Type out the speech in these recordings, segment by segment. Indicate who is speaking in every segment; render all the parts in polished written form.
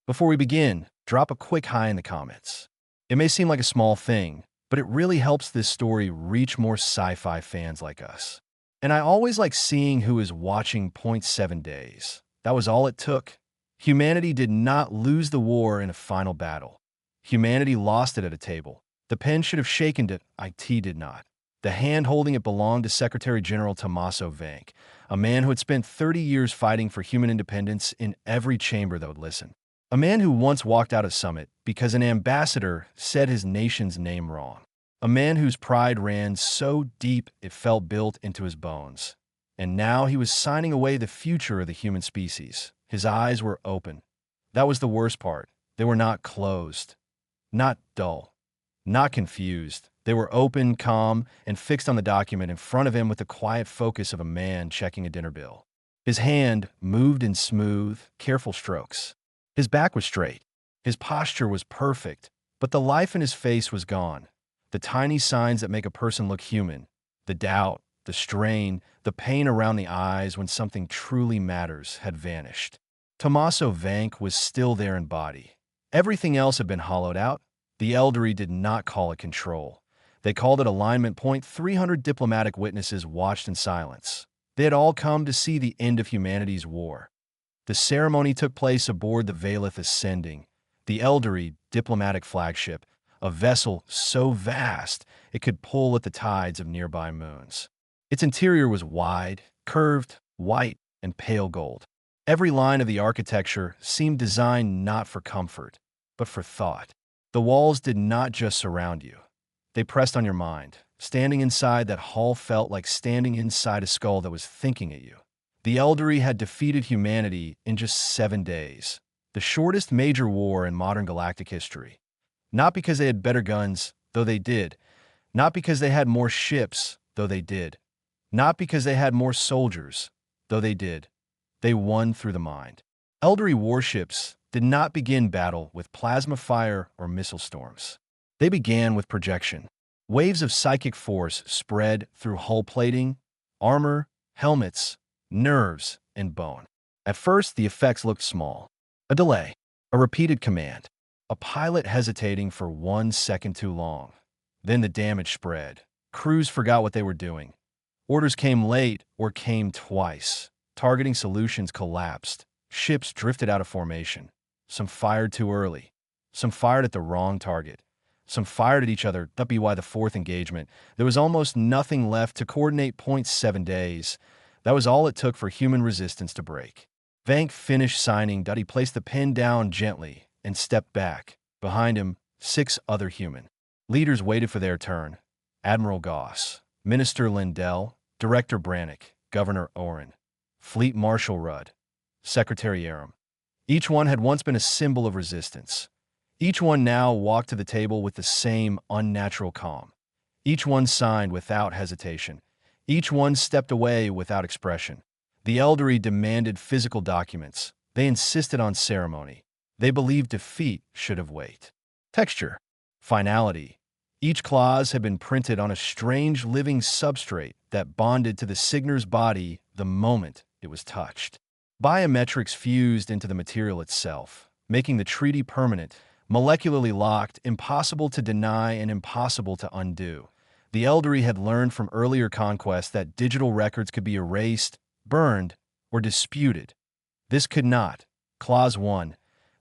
Speaker 1: Before we begin, drop a quick hi in the comments. It may seem like a small thing, but it really helps this story reach more sci-fi fans like us. And I always like seeing who is watching point 7 days. That was all it took. Humanity did not lose the war in a final battle. Humanity lost it at a table. The pen should have shaken it, IT did not. The hand holding it belonged to Secretary General Tommaso Vank, a man who had spent 30 years fighting for human independence in every chamber that would listen. A man who once walked out of Summit because an ambassador said his nation's name wrong. A man whose pride ran so deep it felt built into his bones. And now he was signing away the future of the human species. His eyes were open. That was the worst part. They were not closed, not dull, not confused. They were open, calm, and fixed on the document in front of him with the quiet focus of a man checking a dinner bill. His hand moved in smooth, careful strokes. His back was straight. His posture was perfect, but the life in his face was gone. The tiny signs that make a person look human, the doubt, the strain, the pain around the eyes when something truly matters had vanished. Tommaso Vank was still there in body. Everything else had been hollowed out. The elderly did not call it control. They called it alignment point. 300 diplomatic witnesses watched in silence. They had all come to see the end of humanity's war. The ceremony took place aboard the Valeth Ascending, the elderly diplomatic flagship, a vessel so vast it could pull at the tides of nearby moons. Its interior was wide, curved, white, and pale gold. Every line of the architecture seemed designed not for comfort, but for thought. The walls did not just surround you. They pressed on your mind. Standing inside that hall felt like standing inside a skull that was thinking at you. The elderly had defeated humanity in just 7 days, the shortest major war in modern galactic history. Not because they had better guns, though they did. Not because they had more ships, though they did. Not because they had more soldiers, though they did. They won through the mind. Elderly warships did not begin battle with plasma fire or missile storms. They began with projection. Waves of psychic force spread through hull plating, armor, helmets, nerves, and bone. At first, the effects looked small. A delay, a repeated command, a pilot hesitating for 1 second too long. Then the damage spread. Crews forgot what they were doing. Orders came late or came twice. Targeting solutions collapsed. Ships drifted out of formation. Some fired too early. Some fired at the wrong target. Some fired at each other. That'd be why the fourth engagement. There was almost nothing left to coordinate. 7 days. That was all it took for human resistance to break. Vank finished signing. He placed the pen down gently and stepped back. Behind him, 6 other human leaders waited for their turn. Admiral Goss, Minister Lindell, Director Brannick, Governor Oren, Fleet Marshal Rudd, Secretary Aram. Each one had once been a symbol of resistance. Each one now walked to the table with the same unnatural calm. Each one signed without hesitation. Each one stepped away without expression. The elderly demanded physical documents. They insisted on ceremony. They believed defeat should have weight. Texture. Finality. Each clause had been printed on a strange living substrate that bonded to the signer's body the moment it was touched. Biometrics fused into the material itself, making the treaty permanent, molecularly locked, impossible to deny and impossible to undo. The elderly had learned from earlier conquests that digital records could be erased, burned, or disputed. This could not. Clause 1.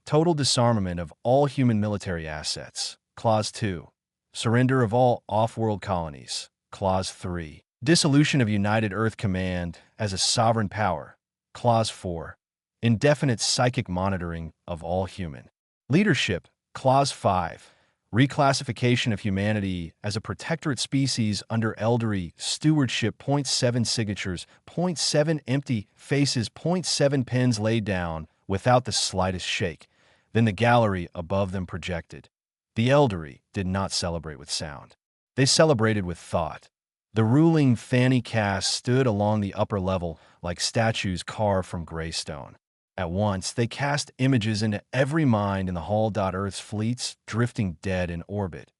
Speaker 1: Total disarmament of all human military assets. Clause 2. Surrender of all off-world colonies. Clause 3. Dissolution of United Earth Command as a sovereign power. Clause 4. Indefinite psychic monitoring of all human leadership. Clause 5. Reclassification of humanity as a protectorate species under elderly stewardship. 7 signatures. 7 empty faces. 7 pens laid down without the slightest shake. Then the gallery above them projected. The elderly did not celebrate with sound. They celebrated with thought. The ruling fanny cast stood along the upper level like statues carved from gray stone. At once, they cast images into every mind in the hall. Earth's fleets drifting dead in orbit.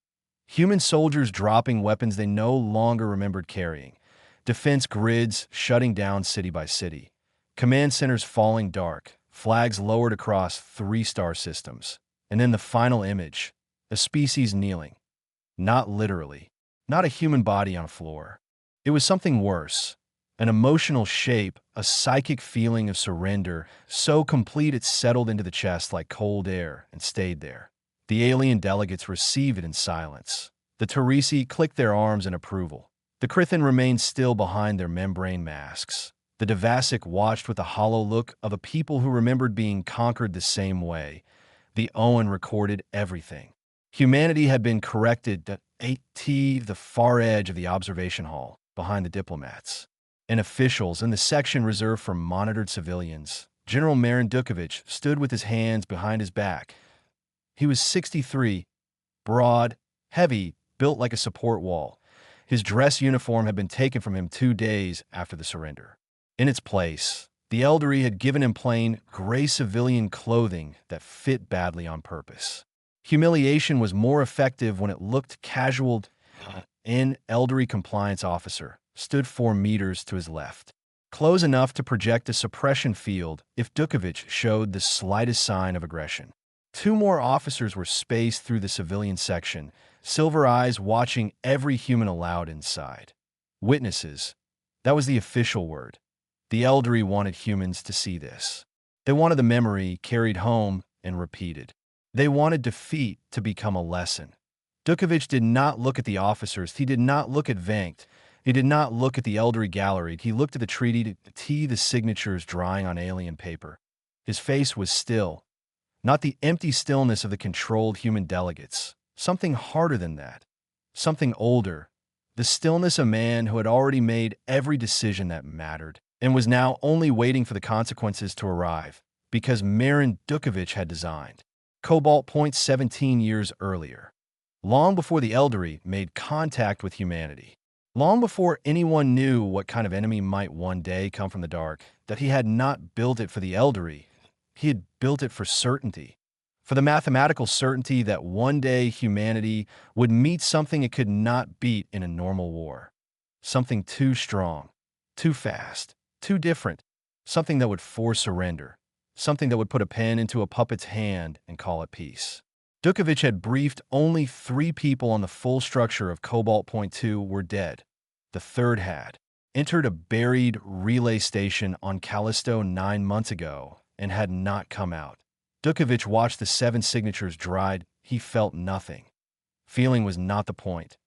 Speaker 1: Human soldiers dropping weapons they no longer remembered carrying. Defense grids shutting down city by city. Command centers falling dark, flags lowered across 3-star systems. And then the final image, a species kneeling. Not literally. Not a human body on a floor. It was something worse. An emotional shape, a psychic feeling of surrender, so complete it settled into the chest like cold air and stayed there. The alien delegates received it in silence. The Teresi clicked their arms in approval. The Krithin remained still behind their membrane masks. The Devasik watched with the hollow look of a people who remembered being conquered the same way. The Owen recorded everything. Humanity had been corrected at 8T, the far edge of the observation hall, behind the diplomats. And officials in the section reserved for monitored civilians, General Marin Dukovich stood with his hands behind his back. He was 63, broad, heavy, built like a support wall. His dress uniform had been taken from him 2 days after the surrender. In its place, the Eldery had given him plain, gray civilian clothing that fit badly on purpose. Humiliation was more effective when it looked casual. An Eldery compliance officer stood 4 meters to his left, close enough to project a suppression field if Dukovich showed the slightest sign of aggression. 2 more officers were spaced through the civilian section, silver eyes watching every human allowed inside. Witnesses. That was the official word. The Eldery wanted humans to see this. They wanted the memory carried home and repeated. They wanted defeat to become a lesson. Dukovich did not look at the officers. He did not look at Vankt. He did not look at the Eldery gallery. He looked at the treaty to see the signatures drying on alien paper. His face was still. Not the empty stillness of the controlled human delegates. Something harder than that. Something older. The stillness of a man who had already made every decision that mattered and was now only waiting for the consequences to arrive, because Marin Dukovich had designed. Cobalt Point 17 years earlier. Long before the Eldery made contact with humanity. Long before anyone knew what kind of enemy might one day come from the dark, that he had not built it for the Eldery. He had built it for certainty. For the mathematical certainty that one day humanity would meet something it could not beat in a normal war. Something too strong, too fast, too different. Something that would force surrender. Something that would put a pen into a puppet's hand and call it peace. Dukovich had briefed only 3 people on the full structure of Cobalt Point 2 were dead. The 3rd had entered a buried relay station on Callisto 9 months ago and had not come out. Dukovich watched the 7 signatures dried. He felt nothing. Feeling was not the point.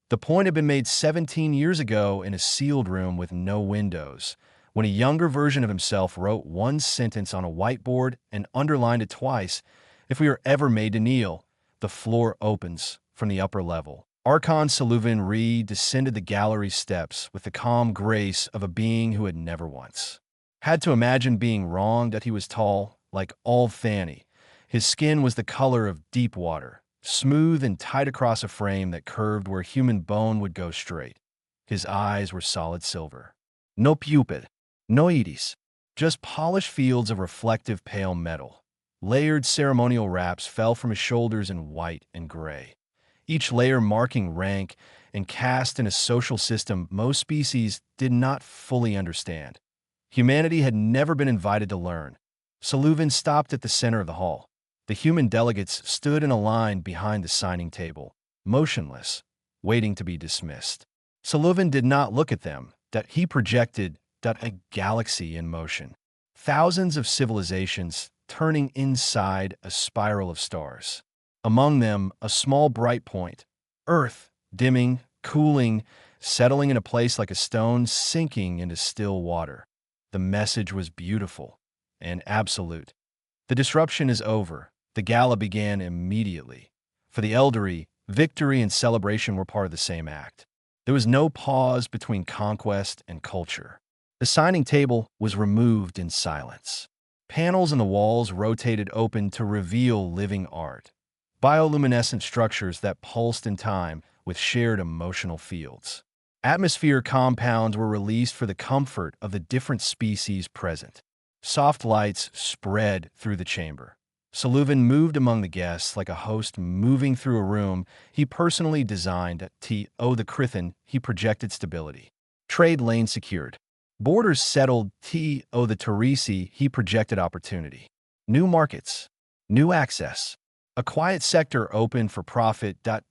Speaker 1: The point had been made 17 years ago in a sealed room with no windows, when a younger version of himself wrote 1 sentence on a whiteboard and underlined it twice. If we are ever made to kneel, the floor opens from the upper level. Archon Saluvin descended the gallery steps with the calm grace of a being who had never once had to imagine being wrong, that he was tall, like all Thani. His skin was the color of deep water, smooth and tight across a frame that curved where human bone would go straight. His eyes were solid silver. No pupil. No iris, just polished fields of reflective pale metal. Layered ceremonial wraps fell from his shoulders in white and gray, each layer marking rank and caste in a social system most species did not fully understand. Humanity had never been invited to learn. Saluvin stopped at the center of the hall. The human delegates stood in a line behind the signing table, motionless, waiting to be dismissed. Saluvin did not look at them, that he projected a galaxy in motion. Thousands of civilizations turning inside a spiral of stars. Among them, a small bright point. Earth, dimming, cooling, settling in a place like a stone sinking into still water. The message was beautiful and absolute. The disruption is over. The gala began immediately. For the Eldery, victory and celebration were part of the same act. There was no pause between conquest and culture. The signing table was removed in silence. Panels in the walls rotated open to reveal living art. Bioluminescent structures that pulsed in time with shared emotional fields. Atmosphere compounds were released for the comfort of the different species present. Soft lights spread through the chamber. Saluvin moved among the guests like a host moving through a room he personally designed. The Krithin, he projected stability. Trade lane secured. Borders settled the Teresi, he projected opportunity. New markets. New access. A quiet sector opened for profit. The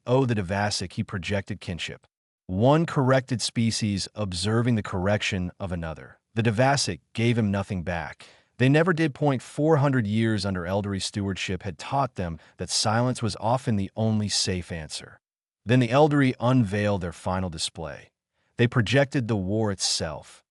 Speaker 1: Devasic, he projected kinship. One corrected species observing the correction of another. The Devasic gave him nothing back. They never did. 400 years under Elderly stewardship had taught them that silence was often the only safe answer. Then the Elderly unveiled their final display. They projected the war itself,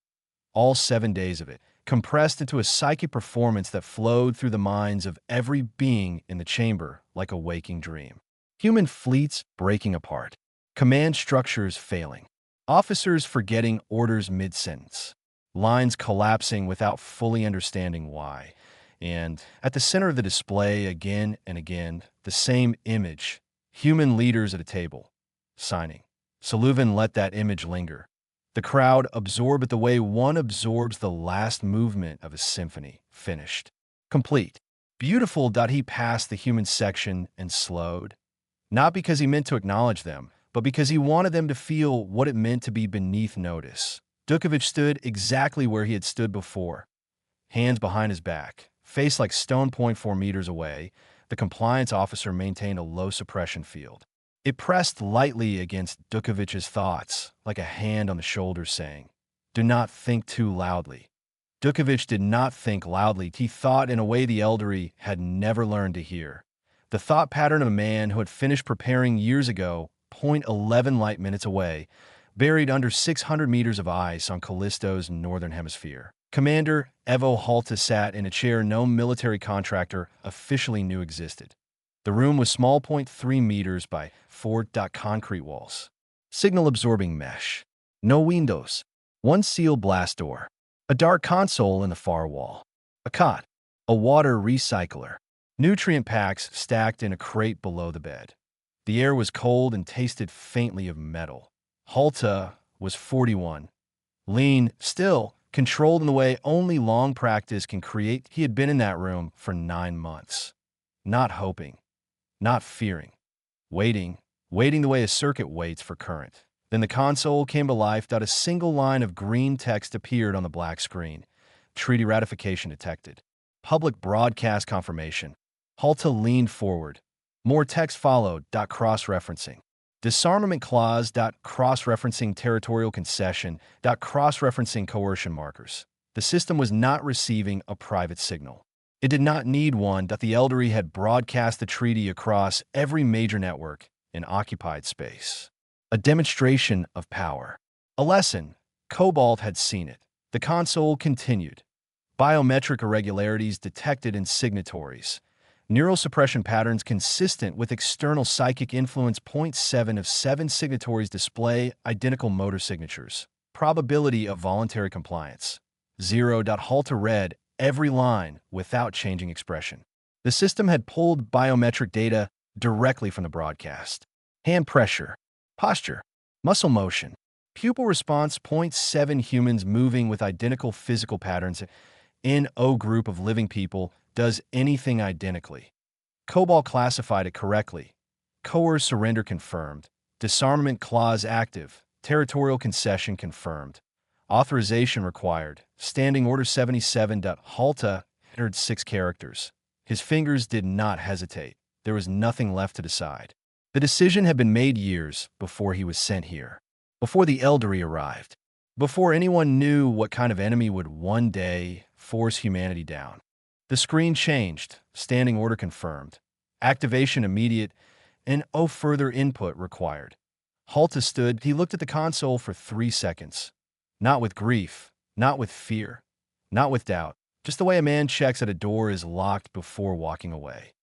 Speaker 1: all 7 days of it, compressed into a psychic performance that flowed through the minds of every being in the chamber like a waking dream. Human fleets breaking apart, command structures failing, officers forgetting orders mid-sentence, lines collapsing without fully understanding why. And at the center of the display, again and again, the same image, human leaders at a table, signing. Sullivan let that image linger. The crowd absorbed it the way one absorbs the last movement of a symphony, finished, complete. Beautiful. He passed the human section and slowed, not because he meant to acknowledge them, but because he wanted them to feel what it meant to be beneath notice. Dukovich stood exactly where he had stood before, hands behind his back, face like stone. 4 meters away, the compliance officer maintained a low suppression field. It pressed lightly against Dukovich's thoughts, like a hand on the shoulder saying, "Do not think too loudly." Dukovich did not think loudly. He thought in a way the Elderly had never learned to hear. The thought pattern of a man who had finished preparing years ago, 0.11 light minutes away, buried under 600 meters of ice on Callisto's northern hemisphere. Commander Evo Halta sat in a chair no military contractor officially knew existed. The room was small, 0.3 meters by 4. Concrete walls. Signal-absorbing mesh. No windows. One sealed blast door. A dark console in the far wall. A cot. A water recycler. Nutrient packs stacked in a crate below the bed. The air was cold and tasted faintly of metal. Halta was 41. Lean, still, controlled in the way only long practice can create. He had been in that room for 9 months. Not hoping. Not fearing. Waiting the way a circuit waits for current. Then the console came to life. A single line of green text appeared on the black screen. Treaty ratification detected. Public broadcast confirmation. Halta leaned forward. More text followed. Cross-referencing. Disarmament clause. Cross-referencing territorial concession. Cross-referencing coercion markers. The system was not receiving a private signal. It did not need one. The Elderly had broadcast the treaty across every major network in occupied space. A demonstration of power. A lesson. Cobalt had seen it. The console continued. Biometric irregularities detected in signatories. Neural suppression patterns consistent with external psychic influence. 0.7 of 7 signatories display identical motor signatures. Probability of voluntary compliance. 0. Halta read every line without changing expression. The system had pulled biometric data directly from the broadcast. Hand pressure, posture, muscle motion, pupil response. 0.7 humans moving with identical physical patterns in O group of living people does anything identically. Cobalt classified it correctly. Coerced surrender confirmed. Disarmament clause active. Territorial concession confirmed. Authorization required. Standing Order 77. Halta entered 6 characters. His fingers did not hesitate. There was nothing left to decide. The decision had been made years before he was sent here. Before the Elderly arrived. Before anyone knew what kind of enemy would one day force humanity down. The screen changed. Standing order confirmed. Activation immediate, and no further input required. Halta stood. He looked at the console for 3 seconds. Not with grief, not with fear, not with doubt. Just the way a man checks that a door is locked before walking away.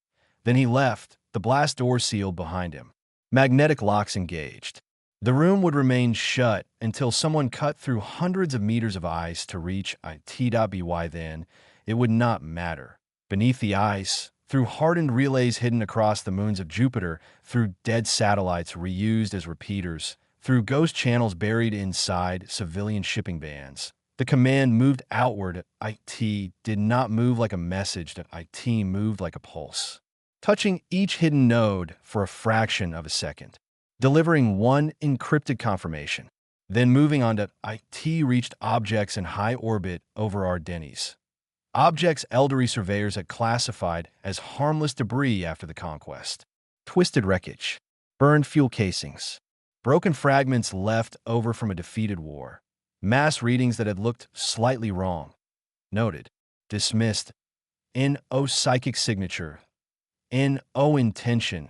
Speaker 1: Then he left, the blast door sealed behind him. Magnetic locks engaged. The room would remain shut until someone cut through hundreds of meters of ice to reach IT.by. Then it would not matter. Beneath the ice, through hardened relays hidden across the moons of Jupiter, through dead satellites reused as repeaters, through ghost channels buried inside civilian shipping vans, the command moved outward. IT did not move like a message. IT moved like a pulse, touching each hidden node for a fraction of a second, delivering one encrypted confirmation. Then moving on to IT reached objects in high orbit over Ardennes. Objects elderly surveyors had classified as harmless debris after the conquest. Twisted wreckage, burned fuel casings, broken fragments left over from a defeated war, mass readings that had looked slightly wrong. Noted, dismissed, N.O. psychic signature, N.O. intention,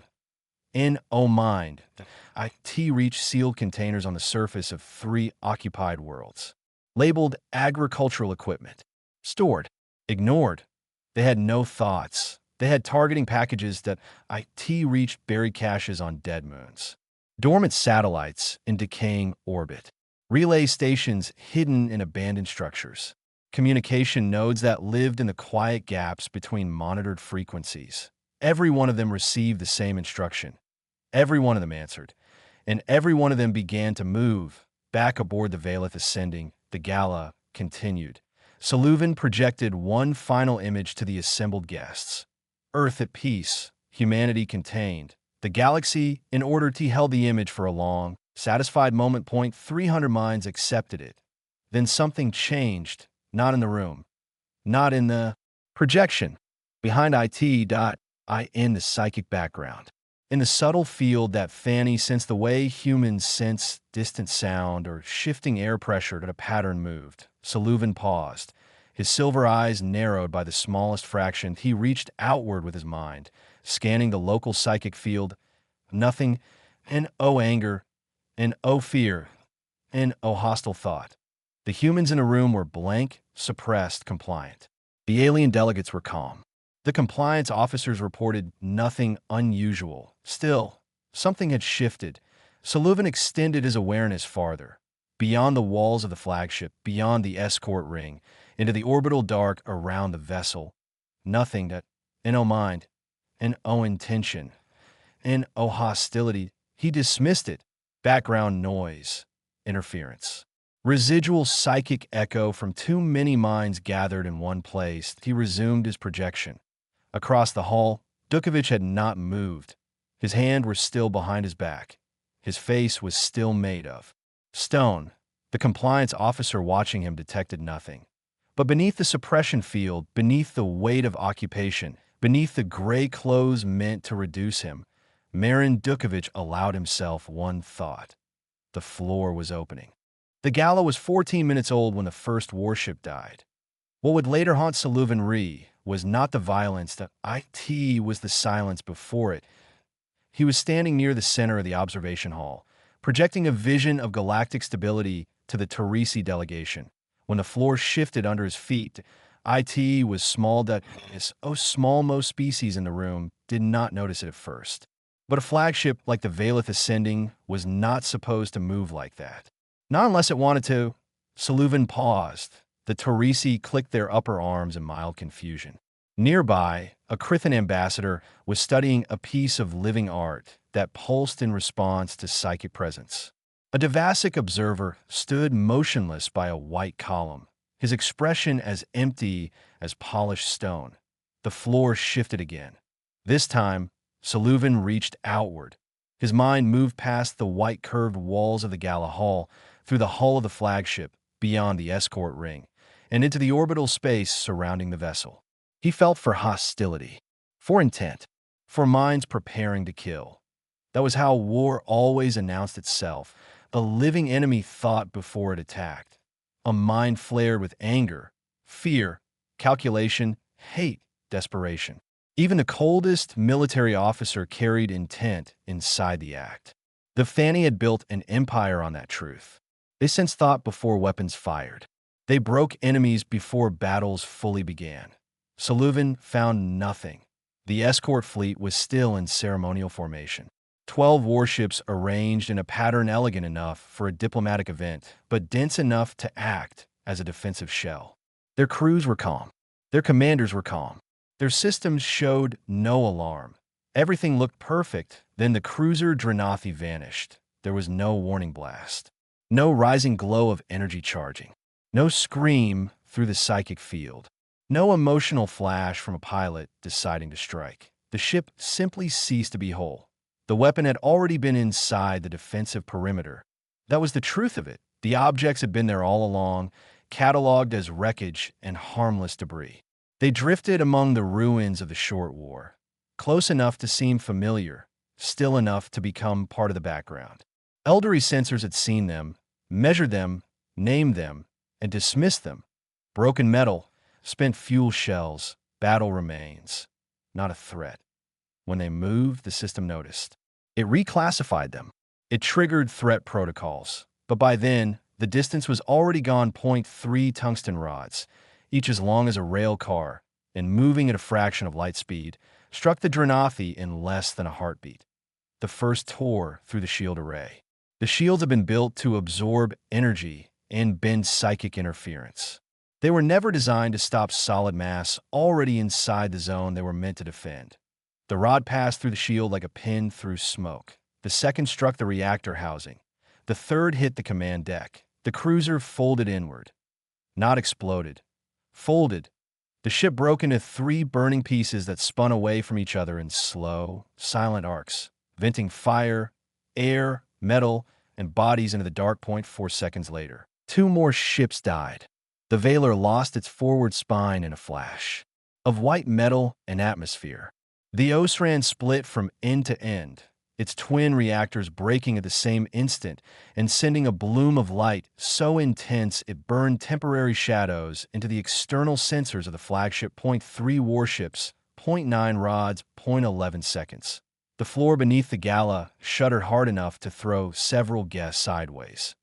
Speaker 1: N.O. mind. IT reached sealed containers on the surface of 3 occupied worlds, labeled agricultural equipment, stored, ignored. They had no thoughts. They had targeting packages that IT reached buried caches on dead moons, dormant satellites in decaying orbit, relay stations hidden in abandoned structures, communication nodes that lived in the quiet gaps between monitored frequencies. Every one of them received the same instruction. Every one of them answered, and every one of them began to move. Back aboard the Valeth ascending, the gala continued. Saluvan projected one final image to the assembled guests. Earth at peace, humanity contained. The galaxy, in order to held the image for a long, satisfied moment. 300 minds accepted it. Then something changed, not in the room, not in the projection. Behind IT. In the psychic background. In the subtle field that Fanny sensed the way humans sense distant sound or shifting air pressure that a pattern moved. Saluvan paused. His silver eyes narrowed by the smallest fraction. He reached outward with his mind, scanning the local psychic field. Nothing. N.O. anger. N.O. fear. N.O. hostile thought. The humans in a room were blank, suppressed, compliant. The alien delegates were calm. The compliance officers reported nothing unusual. Still, something had shifted. Saluvan extended his awareness farther, beyond the walls of the flagship, beyond the escort ring, into the orbital dark around the vessel. Nothing that, N.O. mind, N.O. intention, N.O. hostility. He dismissed it. Background noise, interference. Residual psychic echo from too many minds gathered in one place. He resumed his projection. Across the hall, Dukovich had not moved. His hands were still behind his back. His face was still made of stone. The compliance officer watching him detected nothing. But beneath the suppression field, beneath the weight of occupation, beneath the gray clothes meant to reduce him, Marin Dukovich allowed himself one thought. The floor was opening. The gala was 14 minutes old when the first warship died. What would later haunt Saluvan Ree was not the violence that IT was the silence before it. He was standing near the center of the observation hall, projecting a vision of galactic stability to the Teresi delegation. When the floor shifted under his feet, IT was small that so small most species in the room did not notice it at first. But a flagship like the Valeth Ascending was not supposed to move like that. Not unless it wanted to. Saluvan paused. The Teresi clicked their upper arms in mild confusion. Nearby, a Krithan ambassador was studying a piece of living art that pulsed in response to psychic presence. A Devasic observer stood motionless by a white column, his expression as empty as polished stone. The floor shifted again. This time, Saluvan reached outward. His mind moved past the white curved walls of the gala hall, through the hull of the flagship, beyond the escort ring, and into the orbital space surrounding the vessel. He felt for hostility, for intent, for minds preparing to kill. That was how war always announced itself. The living enemy thought before it attacked. A mind flared with anger, fear, calculation, hate, desperation. Even the coldest military officer carried intent inside the act. The Fanny had built an empire on that truth. They sensed thought before weapons fired. They broke enemies before battles fully began. Saluvan found nothing. The escort fleet was still in ceremonial formation. 12 warships arranged in a pattern elegant enough for a diplomatic event, but dense enough to act as a defensive shell. Their crews were calm. Their commanders were calm. Their systems showed no alarm. Everything looked perfect. Then the cruiser Dranathi vanished. There was no warning blast. No rising glow of energy charging. No scream through the psychic field. No emotional flash from a pilot deciding to strike. The ship simply ceased to be whole. The weapon had already been inside the defensive perimeter. That was the truth of it. The objects had been there all along, cataloged as wreckage and harmless debris. They drifted among the ruins of the Short War, close enough to seem familiar, still enough to become part of the background. Elderly sensors had seen them, measured them, named them, and dismissed them. Broken metal, spent fuel shells, battle remains. Not a threat. When they moved, the system noticed. It reclassified them. It triggered threat protocols. But by then, the distance was already gone. .3 tungsten rods, each as long as a rail car, and moving at a fraction of light speed, struck the Dranathi in less than a heartbeat. The first tore through the shield array. The shields had been built to absorb energy and bend psychic interference. They were never designed to stop solid mass already inside the zone they were meant to defend. The rod passed through the shield like a pin through smoke. The second struck the reactor housing. The third hit the command deck. The cruiser folded inward. Not exploded. Folded. The ship broke into 3 burning pieces that spun away from each other in slow, silent arcs, venting fire, air, metal, and bodies into the dark. 4 seconds later, 2 more ships died. The Valor lost its forward spine in a flash of white metal and atmosphere. The Osran split from end to end, its twin reactors breaking at the same instant and sending a bloom of light so intense it burned temporary shadows into the external sensors of the flagship. 3 warships, 0.9 rods, 0.11 seconds. The floor beneath the gala shuddered hard enough to throw several guests sideways.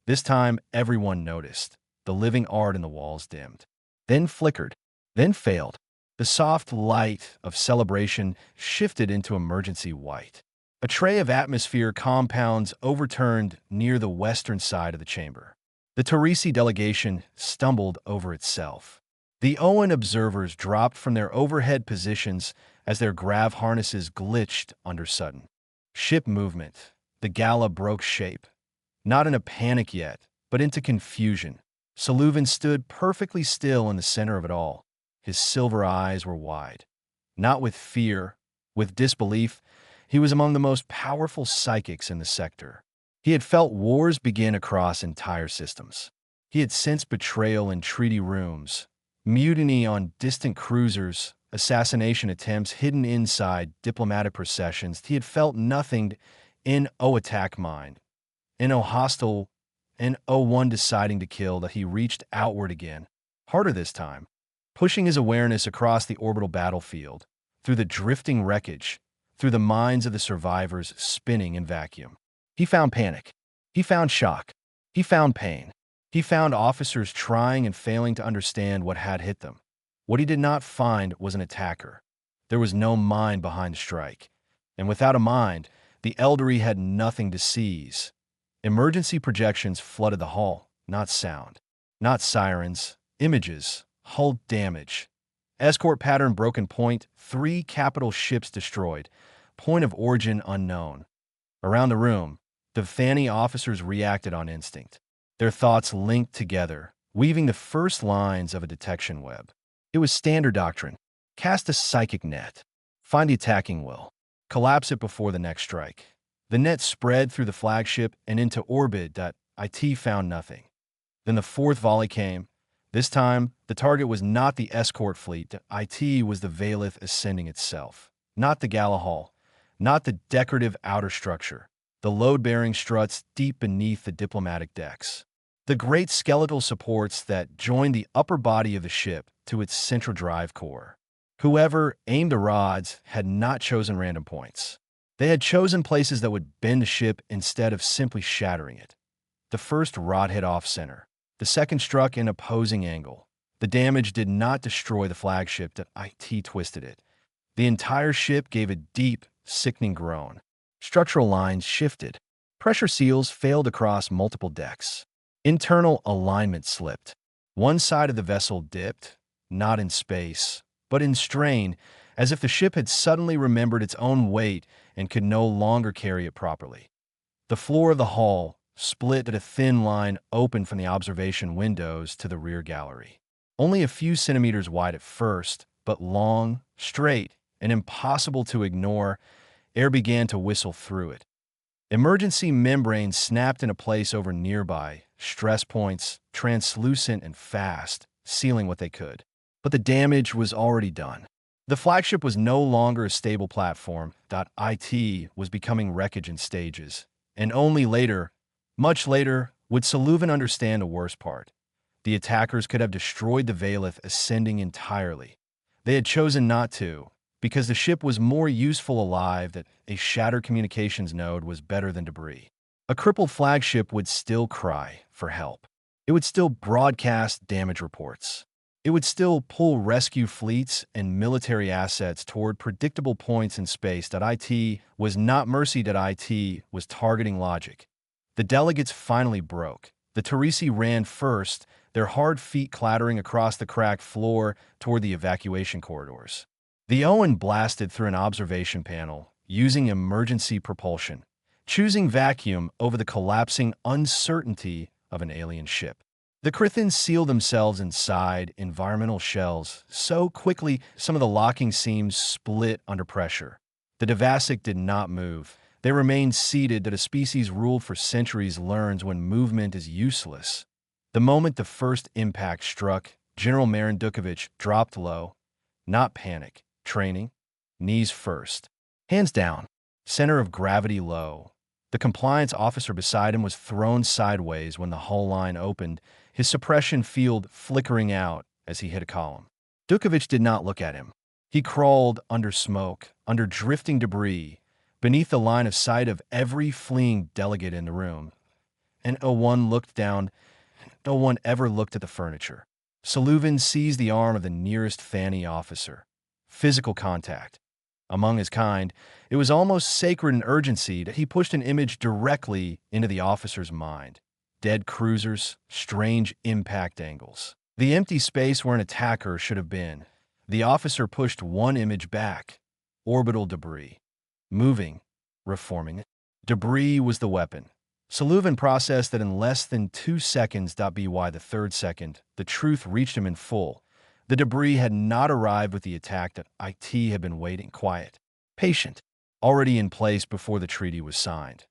Speaker 1: This time, everyone noticed. The living art in the walls dimmed, then flickered, then failed. The soft light of celebration shifted into emergency white. A tray of atmosphere compounds overturned near the western side of the chamber. The Teresi delegation stumbled over itself. The Owen observers dropped from their overhead positions as their grav harnesses glitched under sudden ship movement. The gala broke shape, not in a panic yet, but into confusion. Saluvan stood perfectly still in the center of it all. His silver eyes were wide. Not with fear, with disbelief. He was among the most powerful psychics in the sector. He had felt wars begin across entire systems. He had sensed betrayal in treaty rooms, mutiny on distant cruisers, assassination attempts hidden inside diplomatic processions. He had felt nothing in O attack mind, in O hostile, in O1 deciding to kill, that he reached outward again, harder this time, pushing his awareness across the orbital battlefield, through the drifting wreckage, through the minds of the survivors spinning in vacuum. He found panic. He found shock. He found pain. He found officers trying and failing to understand what had hit them. What he did not find was an attacker. There was no mind behind the strike. And without a mind, the Eldery had nothing to seize. Emergency projections flooded the hall, not sound, not sirens, images, hull damage. Escort pattern broken. 3 capital ships destroyed. Point of origin unknown. Around the room, the Fanny officers reacted on instinct. Their thoughts linked together, weaving the first lines of a detection web. It was standard doctrine. Cast a psychic net. Find the attacking will. Collapse it before the next strike. The net spread through the flagship and into orbit. IT found nothing. Then the 4th volley came. This time, the target was not the escort fleet. IT was the Valith ascending itself. Not the gala hall. Not the decorative outer structure. The load-bearing struts deep beneath the diplomatic decks. The great skeletal supports that joined the upper body of the ship to its central drive core. Whoever aimed the rods had not chosen random points. They had chosen places that would bend the ship instead of simply shattering it. The first rod hit off-center. The second struck in opposing angle. The damage did not destroy the flagship. IT twisted it. The entire ship gave a deep, sickening groan. Structural lines shifted. Pressure seals failed across multiple decks. Internal alignment slipped. One side of the vessel dipped, not in space, but in strain, as if the ship had suddenly remembered its own weight and could no longer carry it properly. The floor of the hall split at a thin line open from the observation windows to the rear gallery. Only a few centimeters wide at first, but long, straight, and impossible to ignore. Air began to whistle through it. Emergency membranes snapped into place over nearby, stress points, translucent and fast, sealing what they could. But the damage was already done. The flagship was no longer a stable platform. IT was becoming wreckage in stages. And only later, much later, would Saluvan understand the worst part. The attackers could have destroyed the Valeth ascending entirely. They had chosen not to, because the ship was more useful alive, that a shattered communications node was better than debris. A crippled flagship would still cry for help. It would still broadcast damage reports. It would still pull rescue fleets and military assets toward predictable points in space. IT was not mercy. IT was targeting logic. The delegates finally broke. The Teresi ran first, their hard feet clattering across the cracked floor toward the evacuation corridors. The Owen blasted through an observation panel, using emergency propulsion, choosing vacuum over the collapsing uncertainty of an alien ship. The Krithins sealed themselves inside environmental shells so quickly some of the locking seams split under pressure. The Devastic did not move. They remained seated. That a species ruled for centuries learns when movement is useless. The moment the first impact struck, General Marin Dukovich dropped low. Not panic. Training. Knees first. Hands down. Center of gravity low. The compliance officer beside him was thrown sideways when the hull line opened, his suppression field flickering out as he hit a column. Dukovich did not look at him. He crawled under smoke, under drifting debris, beneath the line of sight of every fleeing delegate in the room. And no one looked down. No one ever looked at the furniture. Saluvan seized the arm of the nearest Fanny officer. Physical contact. Among his kind, it was almost sacred in urgency that he pushed an image directly into the officer's mind. Dead cruisers, strange impact angles. The empty space where an attacker should have been. The officer pushed one image back. Orbital debris. Moving, reforming it. Debris was the weapon. Saluvan processed that in less than 2 seconds. By the third second, the truth reached him in full. The debris had not arrived with the attack. That IT had been waiting, quiet, patient, already in place before the treaty was signed.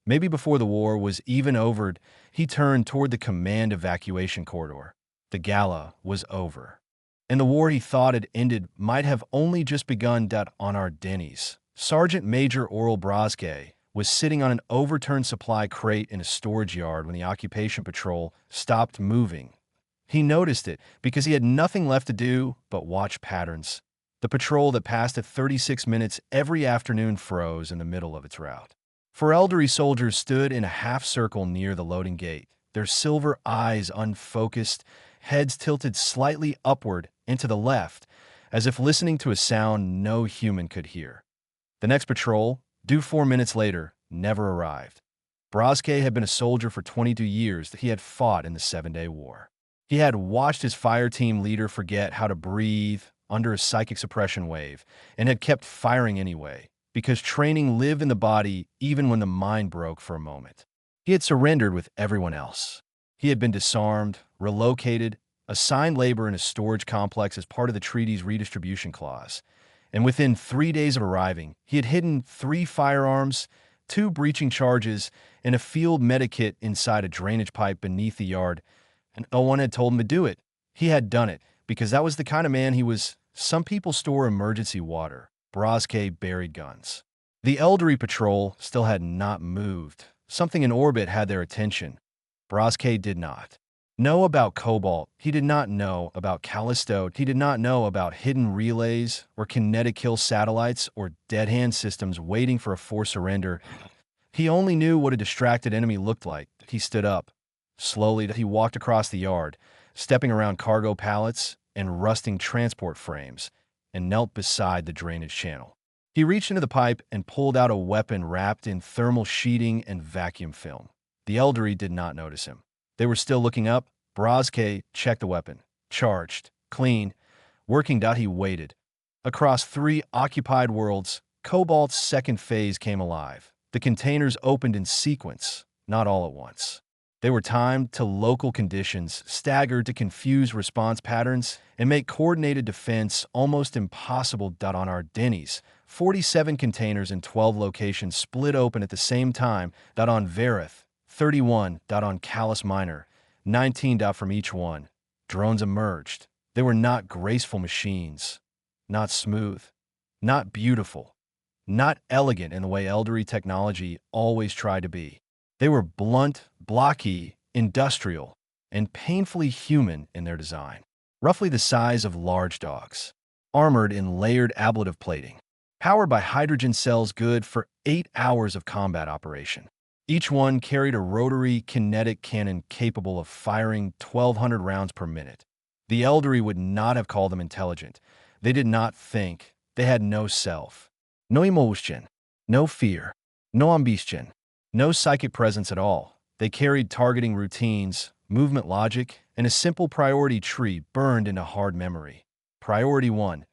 Speaker 1: Maybe before the war was even over. He turned toward the command evacuation corridor. The gala was over. And the war he thought had ended might have only just begun. On our Denny's, Sergeant Major Oral Brazke was sitting on an overturned supply crate in a storage yard when the occupation patrol stopped moving. He noticed it because he had nothing left to do but watch patterns. The patrol that passed at 36 minutes every afternoon froze in the middle of its route. 4 elderly soldiers stood in a half-circle near the loading gate, their silver eyes unfocused, heads tilted slightly upward and to the left, as if listening to a sound no human could hear. The next patrol, due 4 minutes later, never arrived. Brazke had been a soldier for 22 years that he had fought in the 7-Day War. He had watched his fire team leader forget how to breathe under a psychic suppression wave and had kept firing anyway, because training lived in the body even when the mind broke for a moment. He had surrendered with everyone else. He had been disarmed, relocated, assigned labor in a storage complex as part of the treaty's redistribution clause. And within 3 days of arriving, he had hidden 3 firearms, 2 breaching charges, and a field medikit inside a drainage pipe beneath the yard. And no one had told him to do it. He had done it, because that was the kind of man he was. Some people store emergency water. Brazke buried guns. The elderly patrol still had not moved. Something in orbit had their attention. Brazke did not know about Cobalt. He did not know about Callisto. He did not know about hidden relays or kinetic kill satellites or dead-hand systems waiting for a forced surrender. He only knew what a distracted enemy looked like. He stood up. Slowly, he walked across the yard, stepping around cargo pallets and rusting transport frames, and knelt beside the drainage channel. He reached into the pipe and pulled out a weapon wrapped in thermal sheeting and vacuum film. The elderly did not notice him. They were still looking up. Brazke checked the weapon. Charged. Clean. Working. He waited. Across 3 occupied worlds, Cobalt's second phase came alive. The containers opened in sequence, not all at once. They were timed to local conditions, staggered to confuse response patterns, and make coordinated defense almost impossible. On our Denny's, 47 containers in 12 locations split open at the same time, on Vareth, 31, on Callus Minor, 19. From each one, drones emerged. They were not graceful machines, not smooth, not beautiful, not elegant in the way elderly technology always tried to be. They were blunt, blocky, industrial, and painfully human in their design. Roughly the size of large dogs, armored in layered ablative plating, powered by hydrogen cells good for 8 hours of combat operation. Each one carried a rotary kinetic cannon capable of firing 1,200 rounds per minute. The elderly would not have called them intelligent. They did not think. They had no self, no emotion, no fear, no ambition, no psychic presence at all. They carried targeting routines, movement logic, and a simple priority tree burned into hard memory. Priority 1,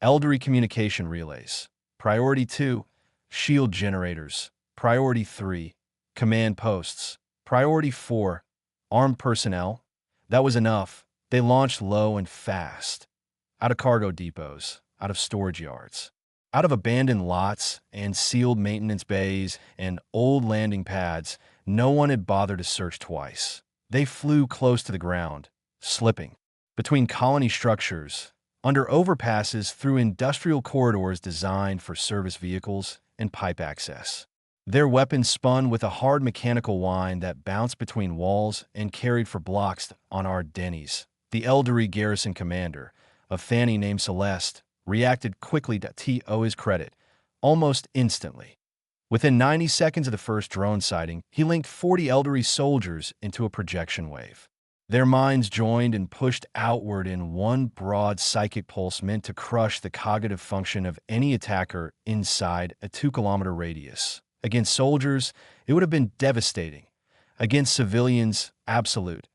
Speaker 1: elderly communication relays. Priority 2, shield generators. Priority 3, command posts. Priority 4, armed personnel. That was enough. They launched low and fast. Out of cargo depots, out of storage yards, out of abandoned lots and sealed maintenance bays and old landing pads. No one had bothered to search twice. They flew close to the ground, slipping between colony structures, under overpasses, through industrial corridors designed for service vehicles and pipe access. Their weapons spun with a hard mechanical whine that bounced between walls and carried for blocks on our Denny's. The elderly garrison commander, a fanny named Celeste, reacted quickly to his credit, almost instantly. Within 90 seconds of the first drone sighting, he linked 40 elderly soldiers into a projection wave. Their minds joined and pushed outward in one broad psychic pulse meant to crush the cognitive function of any attacker inside a 2-kilometer radius. Against soldiers, it would have been devastating. Against civilians, absolute.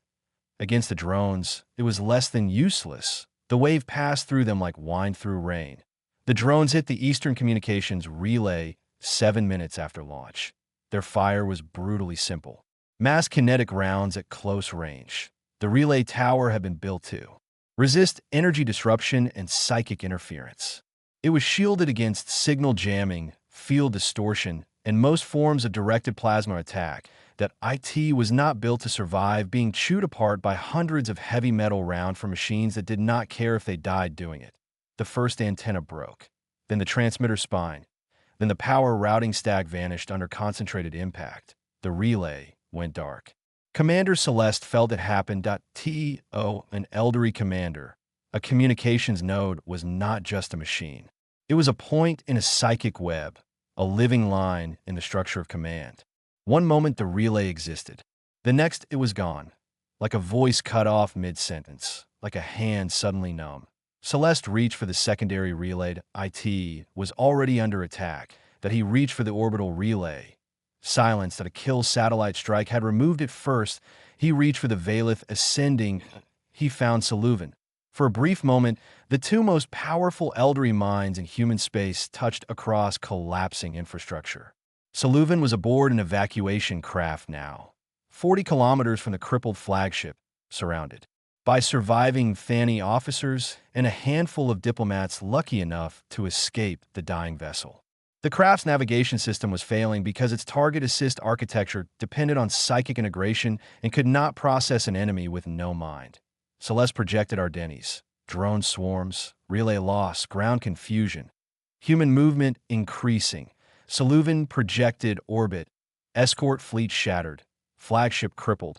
Speaker 1: Against the drones, it was less than useless. The wave passed through them like wine through rain. The drones hit the Eastern Communications relay 7 minutes after launch. Their fire was brutally simple. Mass kinetic rounds at close range. The relay tower had been built to resist energy disruption and psychic interference. It was shielded against signal jamming, field distortion, and most forms of directed plasma attack. That IT was not built to survive being chewed apart by hundreds of heavy metal rounds from machines that did not care if they died doing it. The first antenna broke, then the transmitter spine, then the power routing stack vanished under concentrated impact. The relay went dark. Commander Celeste felt it happen. An elderly commander, a communications node, was not just a machine. It was a point in a psychic web, a living line in the structure of command. One moment the relay existed. The next it was gone, like a voice cut off mid-sentence, like a hand suddenly numb. Celeste reached for the secondary relay. IT was already under attack. That he reached for the orbital relay. Silence that a kill satellite strike had removed it first. He reached for the Valeth ascending. He found Saluvan. For a brief moment, the two most powerful elderly minds in human space touched across collapsing infrastructure. Saluvan was aboard an evacuation craft now, 40 kilometers from the crippled flagship, surrounded by surviving Fanny officers and a handful of diplomats lucky enough to escape the dying vessel. The craft's navigation system was failing because its target assist architecture depended on psychic integration and could not process an enemy with no mind. Celeste projected Ardennes, drone swarms, relay loss, ground confusion, human movement increasing. Saluvan projected orbit, escort fleet shattered, flagship crippled,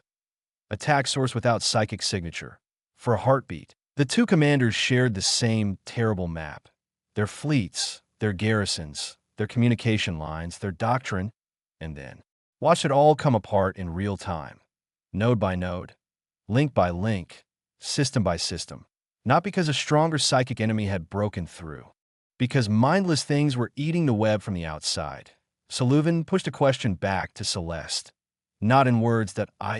Speaker 1: attack source without psychic signature. For a heartbeat, the two commanders shared the same terrible map. Their fleets, their garrisons, their communication lines, their doctrine, and then watch it all come apart in real time, node by node, link by link, system by system. Not because a stronger psychic enemy had broken through, because mindless things were eating the web from the outside. Saluvan pushed a question back to Celeste, not in words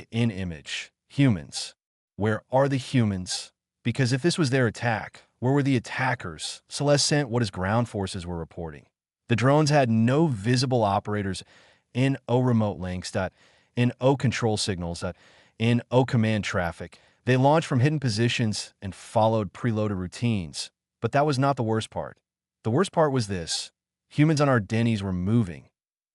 Speaker 1: in image. Humans. Where are the humans? Because if this was their attack, where were the attackers? Celeste sent what his ground forces were reporting. The drones had no visible operators in remote links, in control signals, in command traffic. They launched from hidden positions and followed preloaded routines. But that was not the worst part. The worst part was this. Humans on our Denny's were moving.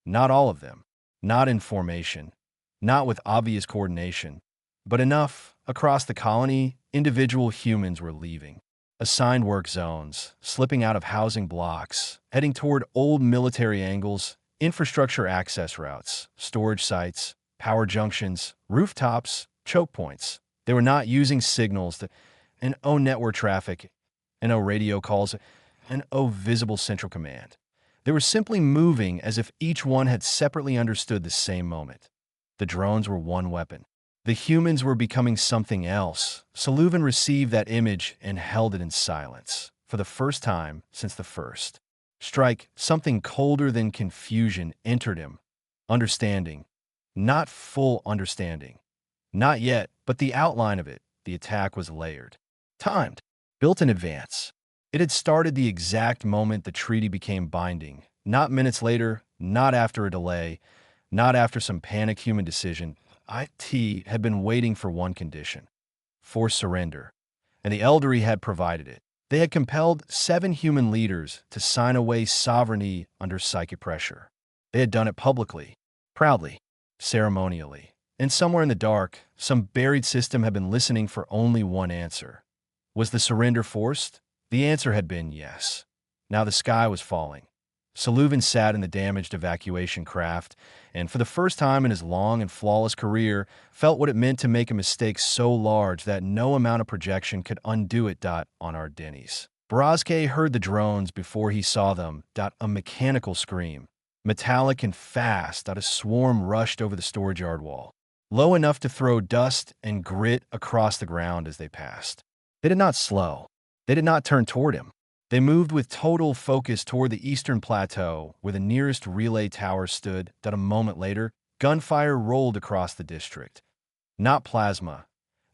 Speaker 1: Not all of them. Not in formation. Not with obvious coordination. But enough, across the colony, individual humans were leaving. Assigned work zones, slipping out of housing blocks, heading toward old military angles, infrastructure access routes, storage sites, power junctions, rooftops, choke points. They were not using signals and network traffic, and radio calls, and visible central command. They were simply moving as if each one had separately understood the same moment. The drones were one weapon. The humans were becoming something else. Saluvan received that image and held it in silence. For the first time since the first strike, something colder than confusion entered him. Understanding. Not full understanding. Not yet, but the outline of it. The attack was layered. Timed. Built in advance. It had started the exact moment the treaty became binding. Not minutes later, not after a delay, not after some panicked human decision. IT had been waiting for one condition. Forced surrender. And the Eldery had provided it. They had compelled 7 human leaders to sign away sovereignty under psychic pressure. They had done it publicly, proudly, ceremonially. And somewhere in the dark, some buried system had been listening for only one answer. Was the surrender forced? The answer had been yes. Now the sky was falling. Saluvan sat in the damaged evacuation craft, and for the first time in his long and flawless career, felt what it meant to make a mistake so large that no amount of projection could undo it. On our Denny's. Brazke heard the drones before he saw them. A mechanical scream. Metallic and fast. A swarm rushed over the storage yard wall. Low enough to throw dust and grit across the ground as they passed. They did not slow. They did not turn toward him. They moved with total focus toward the eastern plateau, where the nearest relay tower stood. A moment later, gunfire rolled across the district. Not plasma,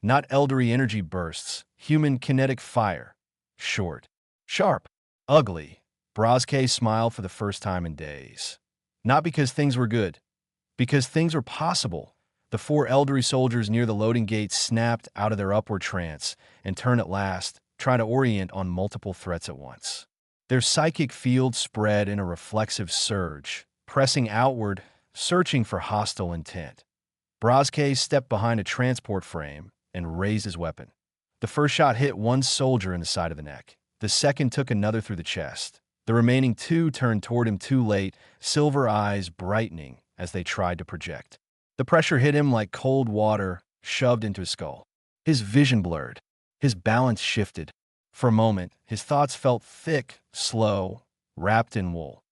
Speaker 1: not Eldery energy bursts, human kinetic fire. Short, sharp, ugly. Brazke smiled for the first time in days. Not because things were good, because things were possible. The 4 Eldery soldiers near the loading gate snapped out of their upward trance and turned at last, trying to orient on multiple threats at once. Their psychic field spread in a reflexive surge, pressing outward, searching for hostile intent. Brazke stepped behind a transport frame and raised his weapon. The first shot hit one soldier in the side of the neck. The second took another through the chest. The remaining 2 turned toward him too late, silver eyes brightening as they tried to project. The pressure hit him like cold water shoved into his skull. His vision blurred. His balance shifted. For a moment, his thoughts felt thick, slow, wrapped in wool.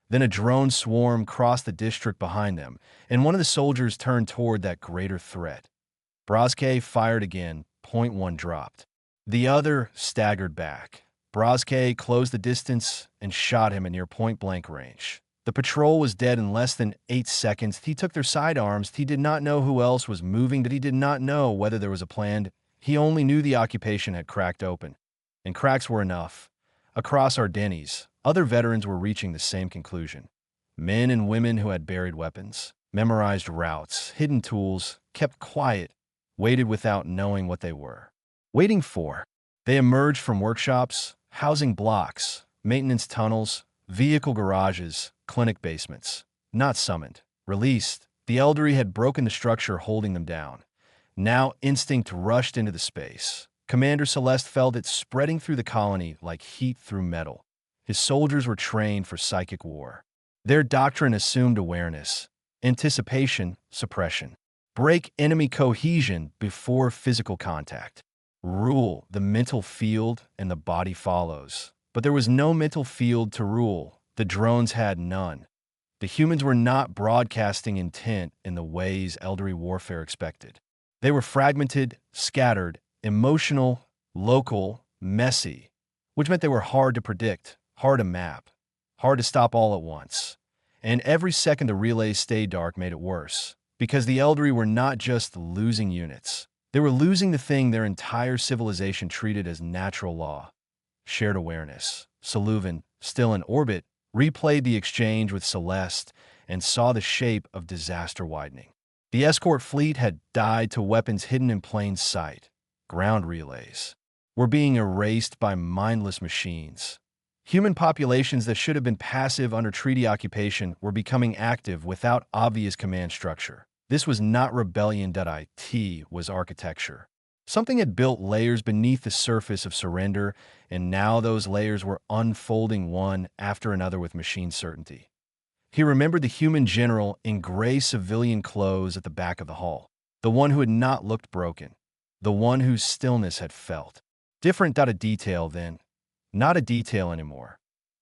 Speaker 1: Then a drone swarm crossed the district behind them, and one of the soldiers turned toward that greater threat. Brazke fired again, point 1 dropped. The other staggered back. Brazke closed the distance and shot him at near point-blank range. The patrol was dead in less than 8 seconds. He took their sidearms. He did not know who else was moving, but he did not know whether there was a plan. He only knew the occupation had cracked open. And cracks were enough. Across our Denny's, other veterans were reaching the same conclusion. Men and women who had buried weapons, memorized routes, hidden tools, kept quiet, waited without knowing what they were. Waiting for. They emerged from workshops, housing blocks, maintenance tunnels, vehicle garages, clinic basements. Not summoned. Released. The Eldery had broken the structure holding them down. Now instinct rushed into the space. Commander Celeste felt it spreading through the colony like heat through metal. His soldiers were trained for psychic war. Their doctrine assumed awareness, anticipation, suppression. Break enemy cohesion before physical contact. Rule the mental field and the body follows. But there was no mental field to rule. The drones had none. The humans were not broadcasting intent in the ways Eldery warfare expected. They were fragmented, scattered, emotional, local, messy, which meant they were hard to predict, hard to map, hard to stop all at once. And every second the relays stayed dark made it worse, because the Eldery were not just losing units. They were losing the thing their entire civilization treated as natural law. Shared awareness. Saluvan, still in orbit, replayed the exchange with Celeste and saw the shape of disaster widening. The escort fleet had died to weapons hidden in plain sight. Ground relays were being erased by mindless machines. Human populations that should have been passive under treaty occupation were becoming active without obvious command structure. This was not rebellion. It was architecture. Something had built layers beneath the surface of surrender, and now those layers were unfolding one after another with machine certainty. He remembered the human general in gray civilian clothes at the back of the hall, the one who had not looked broken, the one whose stillness had felt. Different. A detail then, not a detail anymore.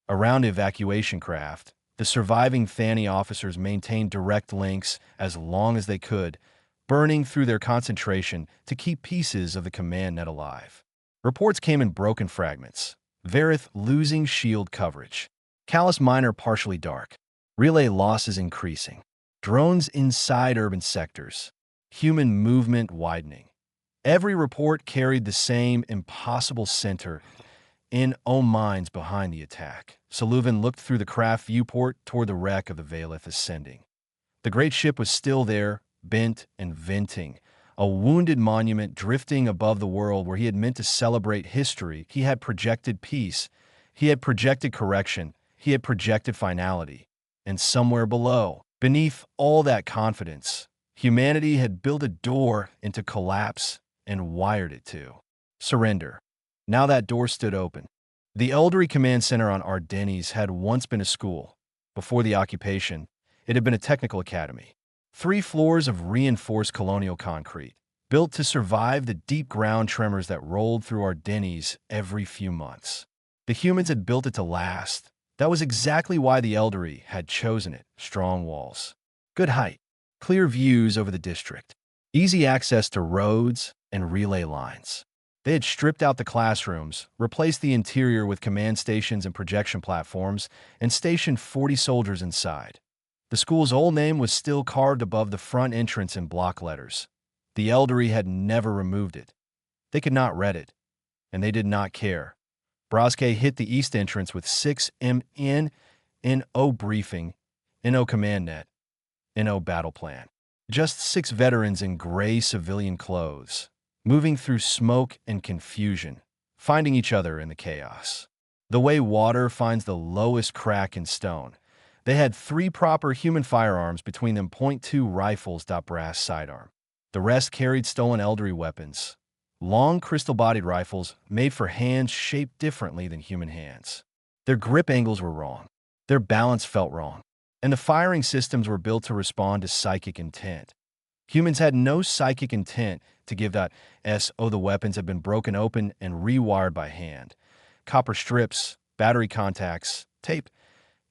Speaker 1: Around the evacuation craft, the surviving Thani officers maintained direct links as long as they could, burning through their concentration to keep pieces of the command net alive. Reports came in broken fragments. Varith losing shield coverage. Callus Minor partially dark. Relay losses increasing. Drones inside urban sectors. Human movement widening. Every report carried the same impossible center in mines behind the attack. Sullivan looked through the craft viewport toward the wreck of the Valeth ascending. The great ship was still there, bent and venting, a wounded monument drifting above the world where he had meant to celebrate history. He had projected peace. He had projected correction. He had projected finality. And somewhere below, beneath all that confidence, humanity had built a door into collapse and wired it to surrender. Now that door stood open. The Eldry Command Center on Ardennes had once been a school. Before the occupation, it had been a technical academy. 3 floors of reinforced colonial concrete, built to survive the deep ground tremors that rolled through Ardennes every few months. The humans had built it to last. That was exactly why the Eldry had chosen it. Strong walls, good height, clear views over the district, easy access to roads and relay lines. They had stripped out the classrooms, replaced the interior with command stations and projection platforms, and stationed 40 soldiers inside. The school's old name was still carved above the front entrance in block letters. The Eldry had never removed it. They could not read it, and they did not care. Brazke hit the east entrance with 6 NO briefing, NO command net, NO battle plan. Just 6 veterans in gray civilian clothes, moving through smoke and confusion, finding each other in the chaos. The way water finds the lowest crack in stone, they had 3 proper human firearms between them. .2 rifles. Brass sidearm. The rest carried stolen Eldry weapons. Long crystal-bodied rifles made for hands shaped differently than human hands. Their grip angles were wrong. Their balance felt wrong. And the firing systems were built to respond to psychic intent. Humans had no psychic intent to give that SO. The weapons had been broken open and rewired by hand. Copper strips, battery contacts, tape,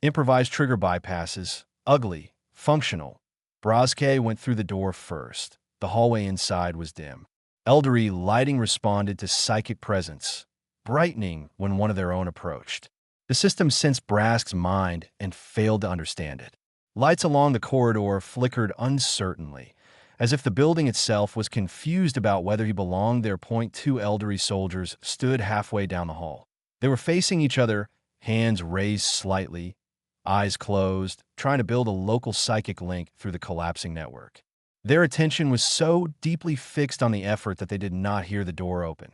Speaker 1: improvised trigger bypasses, ugly, functional. Brazke went through the door first. The hallway inside was dim. Eldry lighting responded to psychic presence, brightening when one of their own approached. The system sensed Brask's mind and failed to understand it. Lights along the corridor flickered uncertainly, as if the building itself was confused about whether he belonged there. .2 Eldry soldiers stood halfway down the hall. They were facing each other, hands raised slightly, eyes closed, trying to build a local psychic link through the collapsing network. Their attention was so deeply fixed on the effort that they did not hear the door open.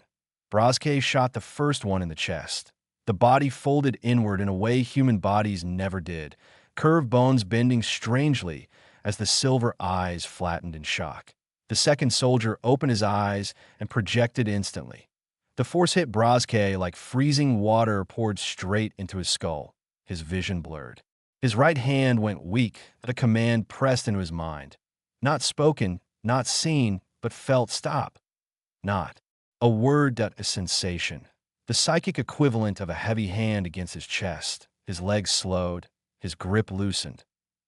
Speaker 1: Brazke shot the first one in the chest. The body folded inward in a way human bodies never did, curved bones bending strangely as the silver eyes flattened in shock. The second soldier opened his eyes and projected instantly. The force hit Brazke like freezing water poured straight into his skull. His vision blurred. His right hand went weak, a command pressed into his mind. Not spoken, not seen, but felt. Stop. Not. A word. A sensation. The psychic equivalent of a heavy hand against his chest. His legs slowed, his grip loosened.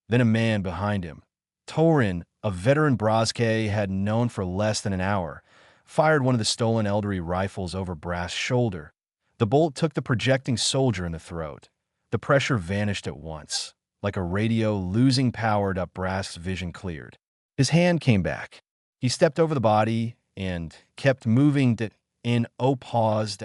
Speaker 1: Then a man behind him. Torin, a veteran Brazke had known for less than an hour, fired one of the stolen Eldry rifles over Brass' shoulder. The bolt took the projecting soldier in the throat. The pressure vanished at once. Like a radio losing power. Brass' vision cleared. His hand came back. He stepped over the body and kept moving. Paused.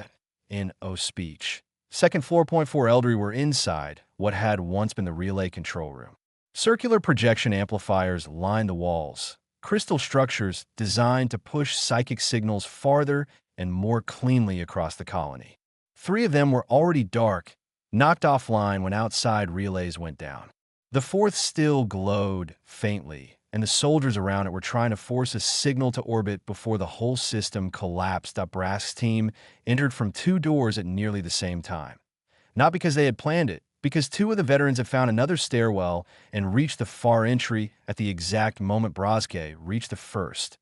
Speaker 1: Speech. Second floor. .4 Eldry were inside what had once been the relay control room. Circular projection amplifiers lined the walls, crystal structures designed to push psychic signals farther and more cleanly across the colony. 3 of them were already dark, knocked offline when outside relays went down. The fourth still glowed faintly, and the soldiers around it were trying to force a signal to orbit before the whole system collapsed. Brask's team entered from two doors at nearly the same time. Not because they had planned it, because two of the veterans had found another stairwell and reached the far entry at the exact moment Braske reached the first.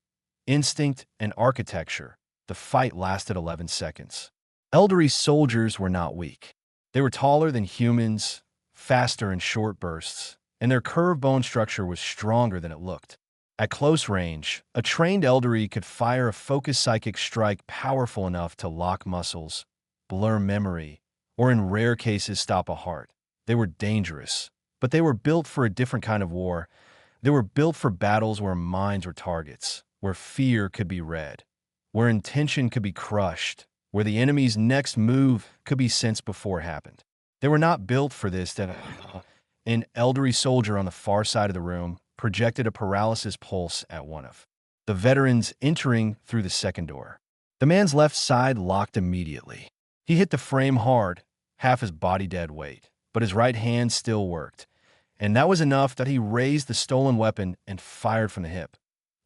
Speaker 1: Instinct and architecture, the fight lasted 11 seconds. Elderly soldiers were not weak. They were taller than humans, faster in short bursts, and their curved bone structure was stronger than it looked. At close range, a trained Elderly could fire a focused psychic strike powerful enough to lock muscles, blur memory, or in rare cases stop a heart. They were dangerous, but they were built for a different kind of war. They were built for battles where minds were targets, where fear could be read, where intention could be crushed, where the enemy's next move could be sensed before it happened. They were not built for this. An elderly soldier on the far side of the room projected a paralysis pulse at one of the veterans entering through the second door. The man's left side locked immediately. He hit the frame hard, half his body dead weight, but his right hand still worked, and that was enough that he raised the stolen weapon and fired from the hip.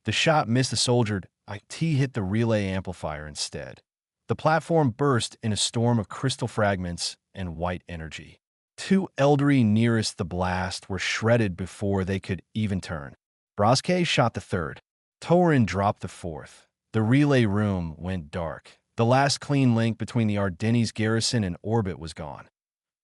Speaker 1: The shot missed the soldier. IT hit the relay amplifier instead. The platform burst in a storm of crystal fragments and white energy. Two elderly nearest the blast were shredded before they could even turn. Braske shot the third. Torin dropped the fourth. The relay room went dark. The last clean link between the Ardennes garrison and orbit was gone.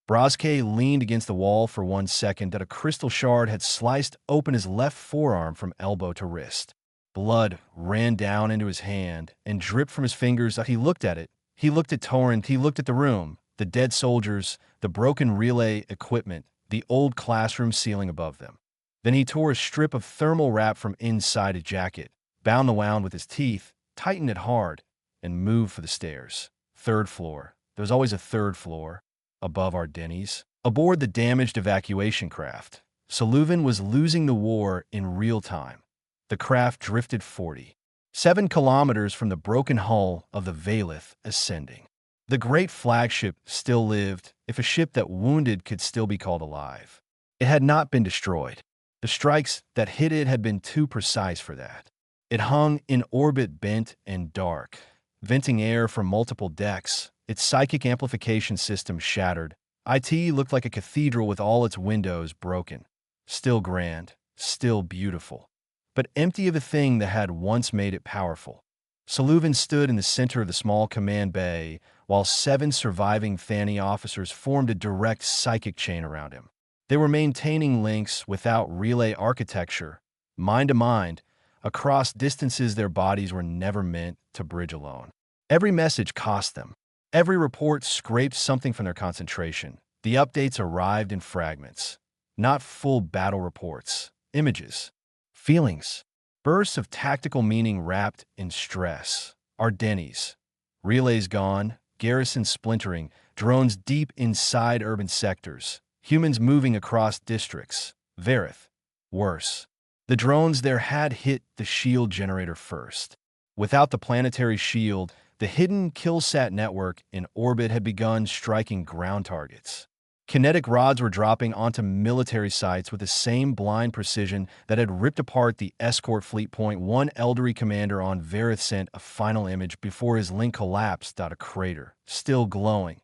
Speaker 1: Braske leaned against the wall for 1 second that a crystal shard had sliced open his left forearm from elbow to wrist. Blood ran down into his hand and dripped from his fingers. He looked at it. He looked at Torrent. He looked at the room, the dead soldiers, the broken relay equipment, the old classroom ceiling above them. Then he tore a strip of thermal wrap from inside his jacket, bound the wound with his teeth, tightened it hard, and moved for the stairs. Third floor. There was always a third floor. Above Ardennes. Aboard the damaged evacuation craft, Saluvan was losing the war in real time. The craft drifted 47 kilometers from the broken hull of the Valith, ascending. The great flagship still lived, if a ship that wounded could still be called alive. It had not been destroyed. The strikes that hit it had been too precise for that. It hung in orbit, bent and dark, venting air from multiple decks. Its psychic amplification system shattered. IT looked like a cathedral with all its windows broken. Still grand, still beautiful, but empty of the thing that had once made it powerful. Saluvan stood in the center of the small command bay, while 7 surviving Thani officers formed a direct psychic chain around him. They were maintaining links without relay architecture, mind to mind, across distances their bodies were never meant to bridge alone. Every message cost them. Every report scraped something from their concentration. The updates arrived in fragments, not full battle reports, images, feelings, bursts of tactical meaning wrapped in stress. Ardennes, relays gone, garrison splintering, drones deep inside urban sectors, humans moving across districts. Varith, worse. The drones there had hit the shield generator first. Without the planetary shield, the hidden Killsat network in orbit had begun striking ground targets. Kinetic rods were dropping onto military sites with the same blind precision that had ripped apart the escort fleet. One elderly commander on Varith sent a final image before his link collapsed. A crater, still glowing.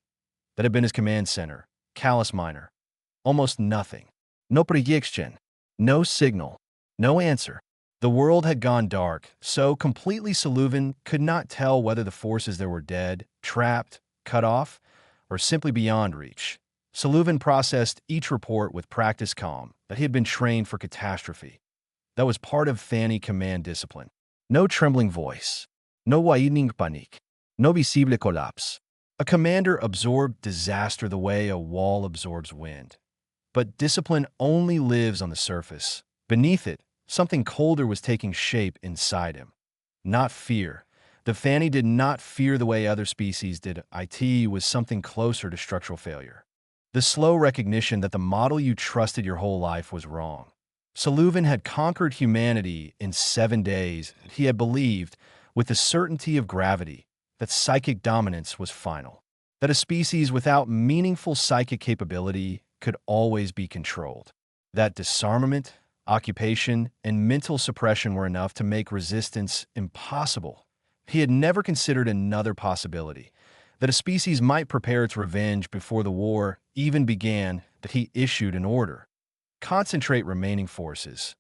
Speaker 1: That had been his command center. Callus Minor. Almost nothing. No projection. No signal. No answer. The world had gone dark, so completely Saluvan could not tell whether the forces there were dead, trapped, cut off, or simply beyond reach. Saluvan processed each report with practiced calm, that he had been trained for catastrophe. That was part of Thani command discipline. No trembling voice. No widening panique. No visible collapse. A commander absorbed disaster the way a wall absorbs wind. But discipline only lives on the surface. Beneath it, something colder was taking shape inside him. Not fear. The Thani did not fear the way other species did. IT was something closer to structural failure. The slow recognition that the model you trusted your whole life was wrong. Saluvan had conquered humanity in 7 days. He had believed, with the certainty of gravity, that psychic dominance was final. that a species without meaningful psychic capability could always be controlled, that disarmament, occupation, and mental suppression were enough to make resistance impossible. He had never considered another possibility, that a species might prepare its revenge before the war even began, that he issued an order. Concentrate remaining forces.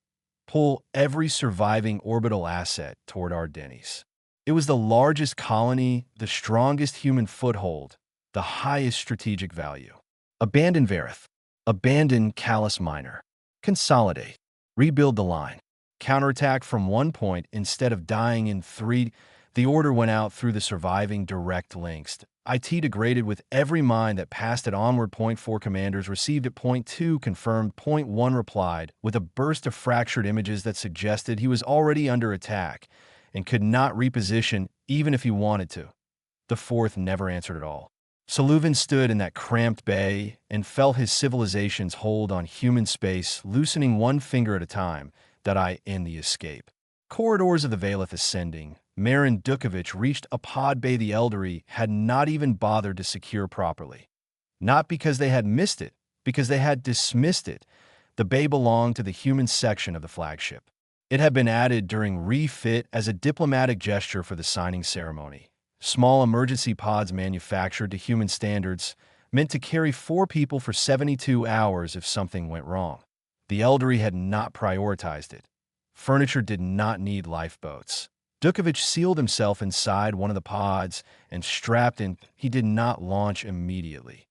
Speaker 1: Pull every surviving orbital asset toward Ardennes. It was the largest colony, the strongest human foothold, the highest strategic value. Abandon Varith. Abandon Callus Minor. Consolidate. Rebuild the line. Counterattack from one point instead of dying in three. The order went out through the surviving direct links. IT degraded with every mine that passed at onward. Point 4 commanders received at point 2 confirmed. Point 1 replied with a burst of fractured images that suggested he was already under attack and could not reposition even if he wanted to. The fourth never answered at all. Saluvan stood in that cramped bay and felt his civilization's hold on human space, loosening one finger at a time, that I end the escape. Corridors of the Valeth ascending, Marin Dukovich reached a pod bay the Eldery had not even bothered to secure properly. Not because they had missed it, because they had dismissed it. The bay belonged to the human section of the flagship. It had been added during refit as a diplomatic gesture for the signing ceremony. Small emergency pods manufactured to human standards, meant to carry 4 people for 72 hours if something went wrong. The Eldery had not prioritized it. Furniture did not need lifeboats. Dukovich sealed himself inside one of the pods and strapped in. He did not launch immediately.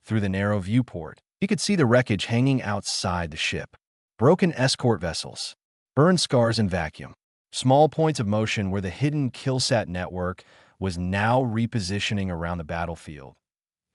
Speaker 1: Through the narrow viewport, he could see the wreckage hanging outside the ship. Broken escort vessels, burn scars and vacuum. Small points of motion where the hidden Killsat network was now repositioning around the battlefield.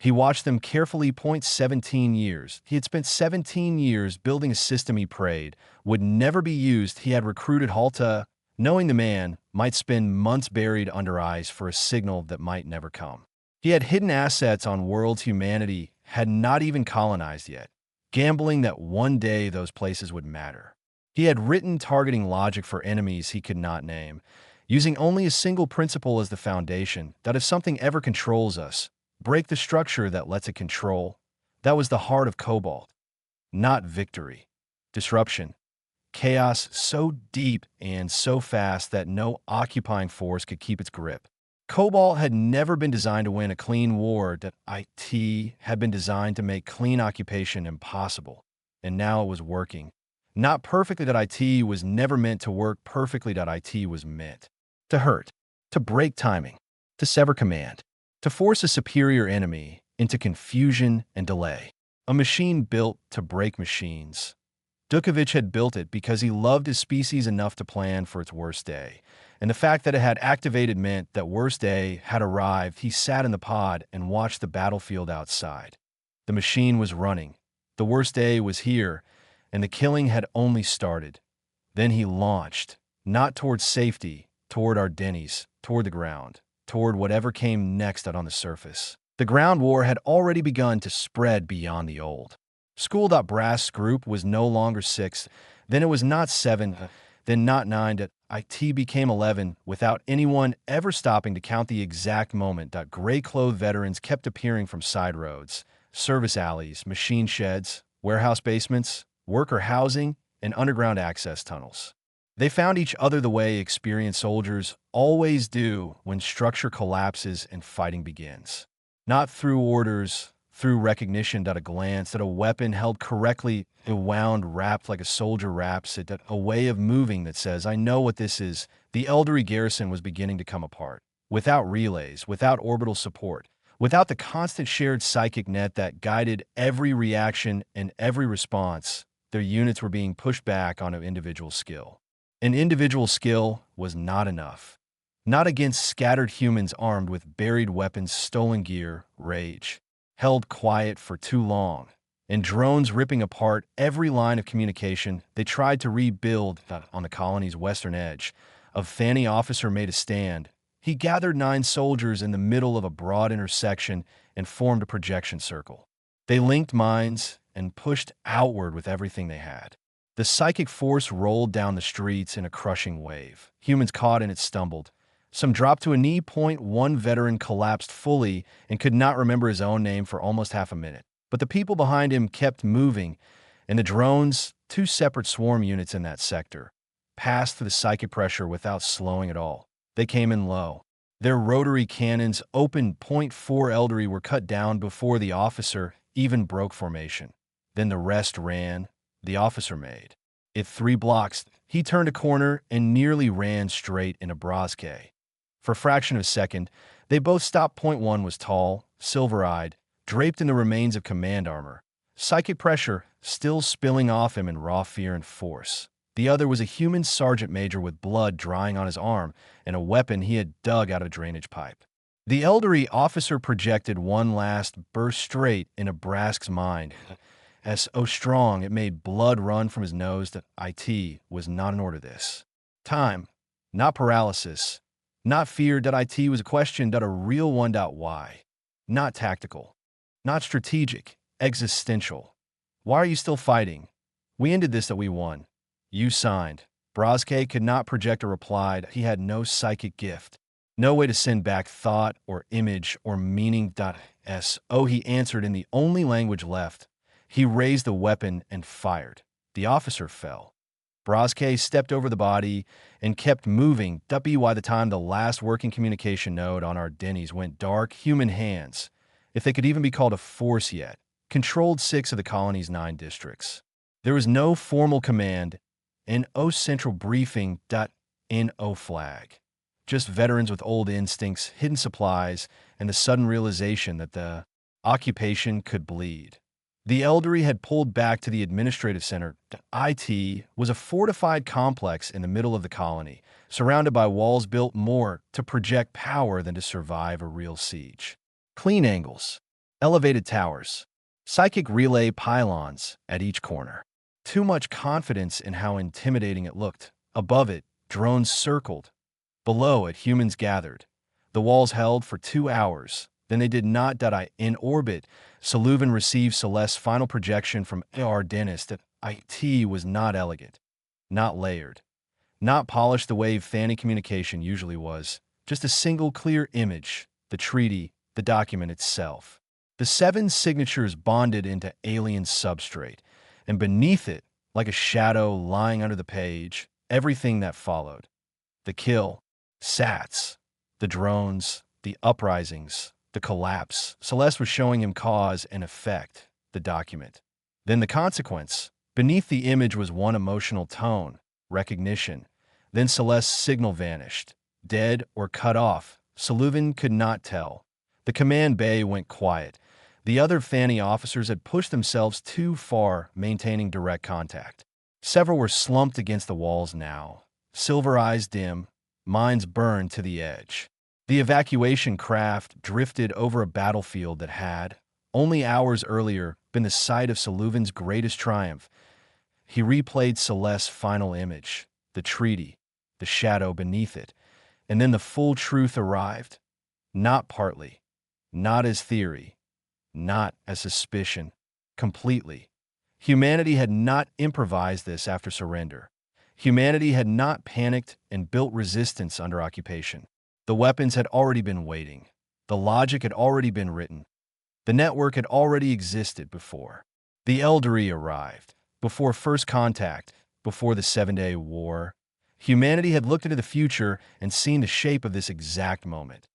Speaker 1: He watched them carefully. 17 years. He had spent 17 years building a system he prayed would never be used. He had recruited Halta, knowing the man might spend months buried under ice for a signal that might never come. He had hidden assets on worlds humanity had not even colonized yet, gambling that one day those places would matter. He had written targeting logic for enemies he could not name, using only a single principle as the foundation, that if something ever controls us, break the structure that lets it control. That was the heart of Cobalt. Not victory. Disruption. Chaos so deep and so fast that no occupying force could keep its grip. Cobalt had never been designed to win a clean war. That IT had been designed to make clean occupation impossible. And now it was working. Not perfectly. That IT was never meant to work perfectly. That IT was meant to hurt, to break timing, to sever command, to force a superior enemy into confusion and delay. A machine built to break machines. Dukovich had built it because he loved his species enough to plan for its worst day. And the fact that it had activated meant that worst day had arrived. He sat in the pod and watched the battlefield outside. The machine was running. The worst day was here, and the killing had only started. Then he launched, not toward safety, toward Ardennes, toward the ground, toward whatever came next out on the surface. The ground war had already begun to spread beyond the old. School.Brass group was no longer 6, then it was not 7, then not 9, IT became 11, without anyone ever stopping to count the exact moment. Gray-clothed veterans kept appearing from side roads, service alleys, machine sheds, warehouse basements, worker housing, and underground access tunnels. They found each other the way experienced soldiers always do when structure collapses and fighting begins. Not through orders, through recognition. A glance, that a weapon held correctly, a wound wrapped like a soldier wraps it, a way of moving that says, I know what this is. The Eldery garrison was beginning to come apart. Without relays, without orbital support, without the constant shared psychic net that guided every reaction and every response, their units were being pushed back on an individual skill. An individual skill was not enough. Not against scattered humans armed with buried weapons, stolen gear, rage. Held quiet for too long. And drones ripping apart every line of communication. They tried to rebuild on the colony's western edge. A Thani officer made a stand. He gathered 9 soldiers in the middle of a broad intersection and formed a projection circle. They linked minds and pushed outward with everything they had. The psychic force rolled down the streets in a crushing wave. Humans caught in it stumbled. Some dropped to a knee. One veteran collapsed fully and could not remember his own name for almost half a minute. But the people behind him kept moving, and the drones, two separate swarm units in that sector, passed through the psychic pressure without slowing at all. They came in low. Their rotary cannons opened. Four elderly were cut down before the officer even broke formation. Then the rest ran. The officer made it 3 blocks. He turned a corner and nearly ran straight into Brazke. For a fraction of a second, they both stopped. One was tall, silver-eyed, draped in the remains of command armor, psychic pressure still spilling off him in raw fear and force. The other was a human sergeant major with blood drying on his arm and a weapon he had dug out of a drainage pipe. The elderly officer projected one last burst straight into Brask's mind, as so strong it made blood run from his nose. That IT was not an order this time, not paralysis, not fear. That IT was a question. That a real one. Why? Not tactical, not strategic, existential. Why are you still fighting? We ended this. That we won. You signed. Brazke could not project a reply. He had no psychic gift, no way to send back thought or image or meaning. So he answered in the only language left. He raised the weapon and fired. The officer fell. Brazke stepped over the body and kept moving. By the time the last working communication node on our Denny's went dark, human hands, if they could even be called a force yet, controlled 6 of the colony's 9 districts. There was no formal command, no central briefing. No flag. Just veterans with old instincts, hidden supplies, and the sudden realization that the occupation could bleed. The elderly had pulled back to the administrative center. IT was a fortified complex in the middle of the colony, surrounded by walls built more to project power than to survive a real siege. Clean angles, elevated towers, psychic relay pylons at each corner. Too much confidence in how intimidating it looked. Above it, drones circled. Below it, humans gathered. The walls held for 2 hours. Then they did not. In orbit, Saluvan received Celeste's final projection from AR Dennis. That IT was not elegant, not layered, not polished the way fanny communication usually was. Just a single clear image, the treaty, the document itself. The 7 signatures bonded into alien substrate, and beneath it, like a shadow lying under the page, everything that followed. The kill, SATs, the drones, the uprisings, the collapse. Celeste was showing him cause and effect, the document. Then the consequence. Beneath the image was one emotional tone, recognition. Then Celeste's signal vanished, dead or cut off. Saluvan could not tell. The command bay went quiet. The other Fanny officers had pushed themselves too far, maintaining direct contact. Several were slumped against the walls now, silver eyes dim, minds burned to the edge. The evacuation craft drifted over a battlefield that had, only hours earlier, been the site of Saluvan's greatest triumph. He replayed Celeste's final image, the treaty, the shadow beneath it, and then the full truth arrived. Not partly, not as theory, not as suspicion, completely. Humanity had not improvised this after surrender. Humanity had not panicked and built resistance under occupation. The weapons had already been waiting. The logic had already been written. The network had already existed before. The elderly arrived, before first contact, before the 7-day war. Humanity had looked into the future and seen the shape of this exact moment.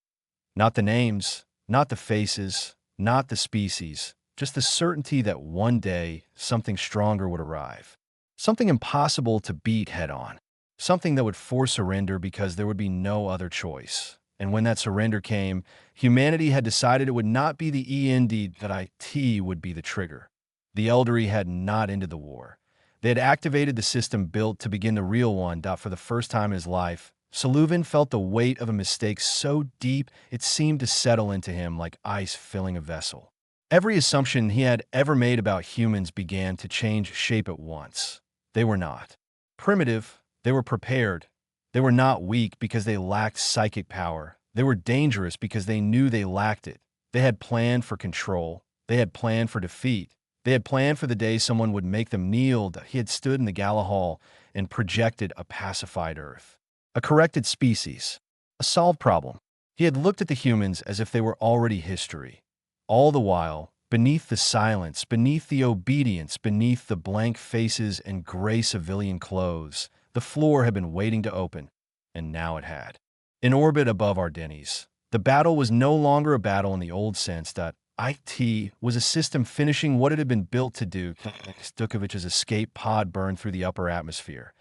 Speaker 1: Not the names, not the faces, not the species, just the certainty that one day something stronger would arrive. Something impossible to beat head-on. Something that would force surrender because there would be no other choice. And when that surrender came, humanity had decided it would not be the end that IT would be the trigger. The elderly had not ended the war. They had activated the system built to begin the real one. For the first time in his life, Saluvan felt the weight of a mistake so deep it seemed to settle into him like ice filling a vessel. Every assumption he had ever made about humans began to change shape at once. They were not primitive. They were prepared. They were not weak because they lacked psychic power. They were dangerous because they knew they lacked it. They had planned for control. They had planned for defeat. They had planned for the day someone would make them kneel. He had stood in the gala hall and projected a pacified Earth, a corrected species, A solved problem. He had looked at the humans as if they were already history. All the while, beneath the silence, beneath the obedience, beneath the blank faces and gray civilian clothes, the floor had been waiting to open, and now it had. In orbit above Ardennes, the battle was no longer a battle in the old sense that IT was a system finishing what it had been built to do. Stukovich's escape pod burned through the upper atmosphere,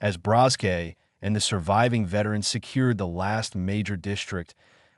Speaker 1: as Brazke and the surviving veterans secured the last major district,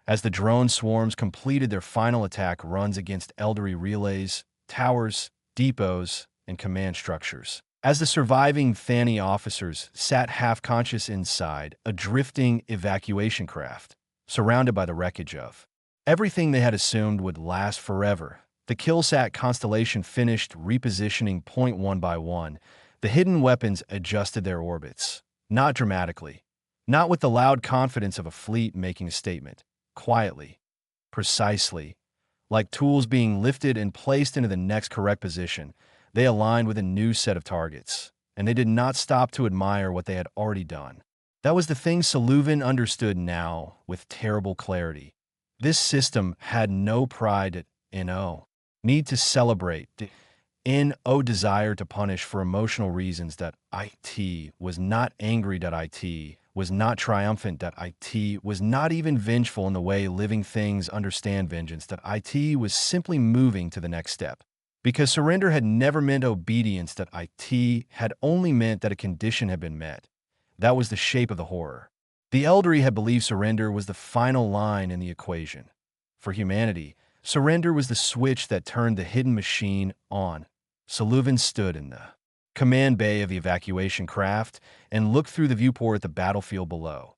Speaker 1: as the drone swarms completed their final attack runs against Eldari relays, towers, depots, and command structures. As the surviving Thani officers sat half-conscious inside a drifting evacuation craft, surrounded by the wreckage of everything they had assumed would last forever, the Killsat constellation finished repositioning point one by one. The hidden weapons adjusted their orbits, not dramatically, not with the loud confidence of a fleet making a statement, quietly, precisely, like tools being lifted and placed into the next correct position. They aligned with a new set of targets, and they did not stop to admire what they had already done. That was the thing Saluvin understood now with terrible clarity. This system had no pride in need to celebrate, desire to punish for emotional reasons. That IT was not angry. That IT was not triumphant. That IT was not even vengeful in the way living things understand vengeance. That IT was simply moving to the next step. Because surrender had never meant obedience. That IT had only meant that a condition had been met. That was the shape of the horror. The Eldari had believed surrender was the final line in the equation. For humanity, surrender was the switch that turned the hidden machine on. Saluvin stood in the command bay of the evacuation craft and looked through the viewport at the battlefield below.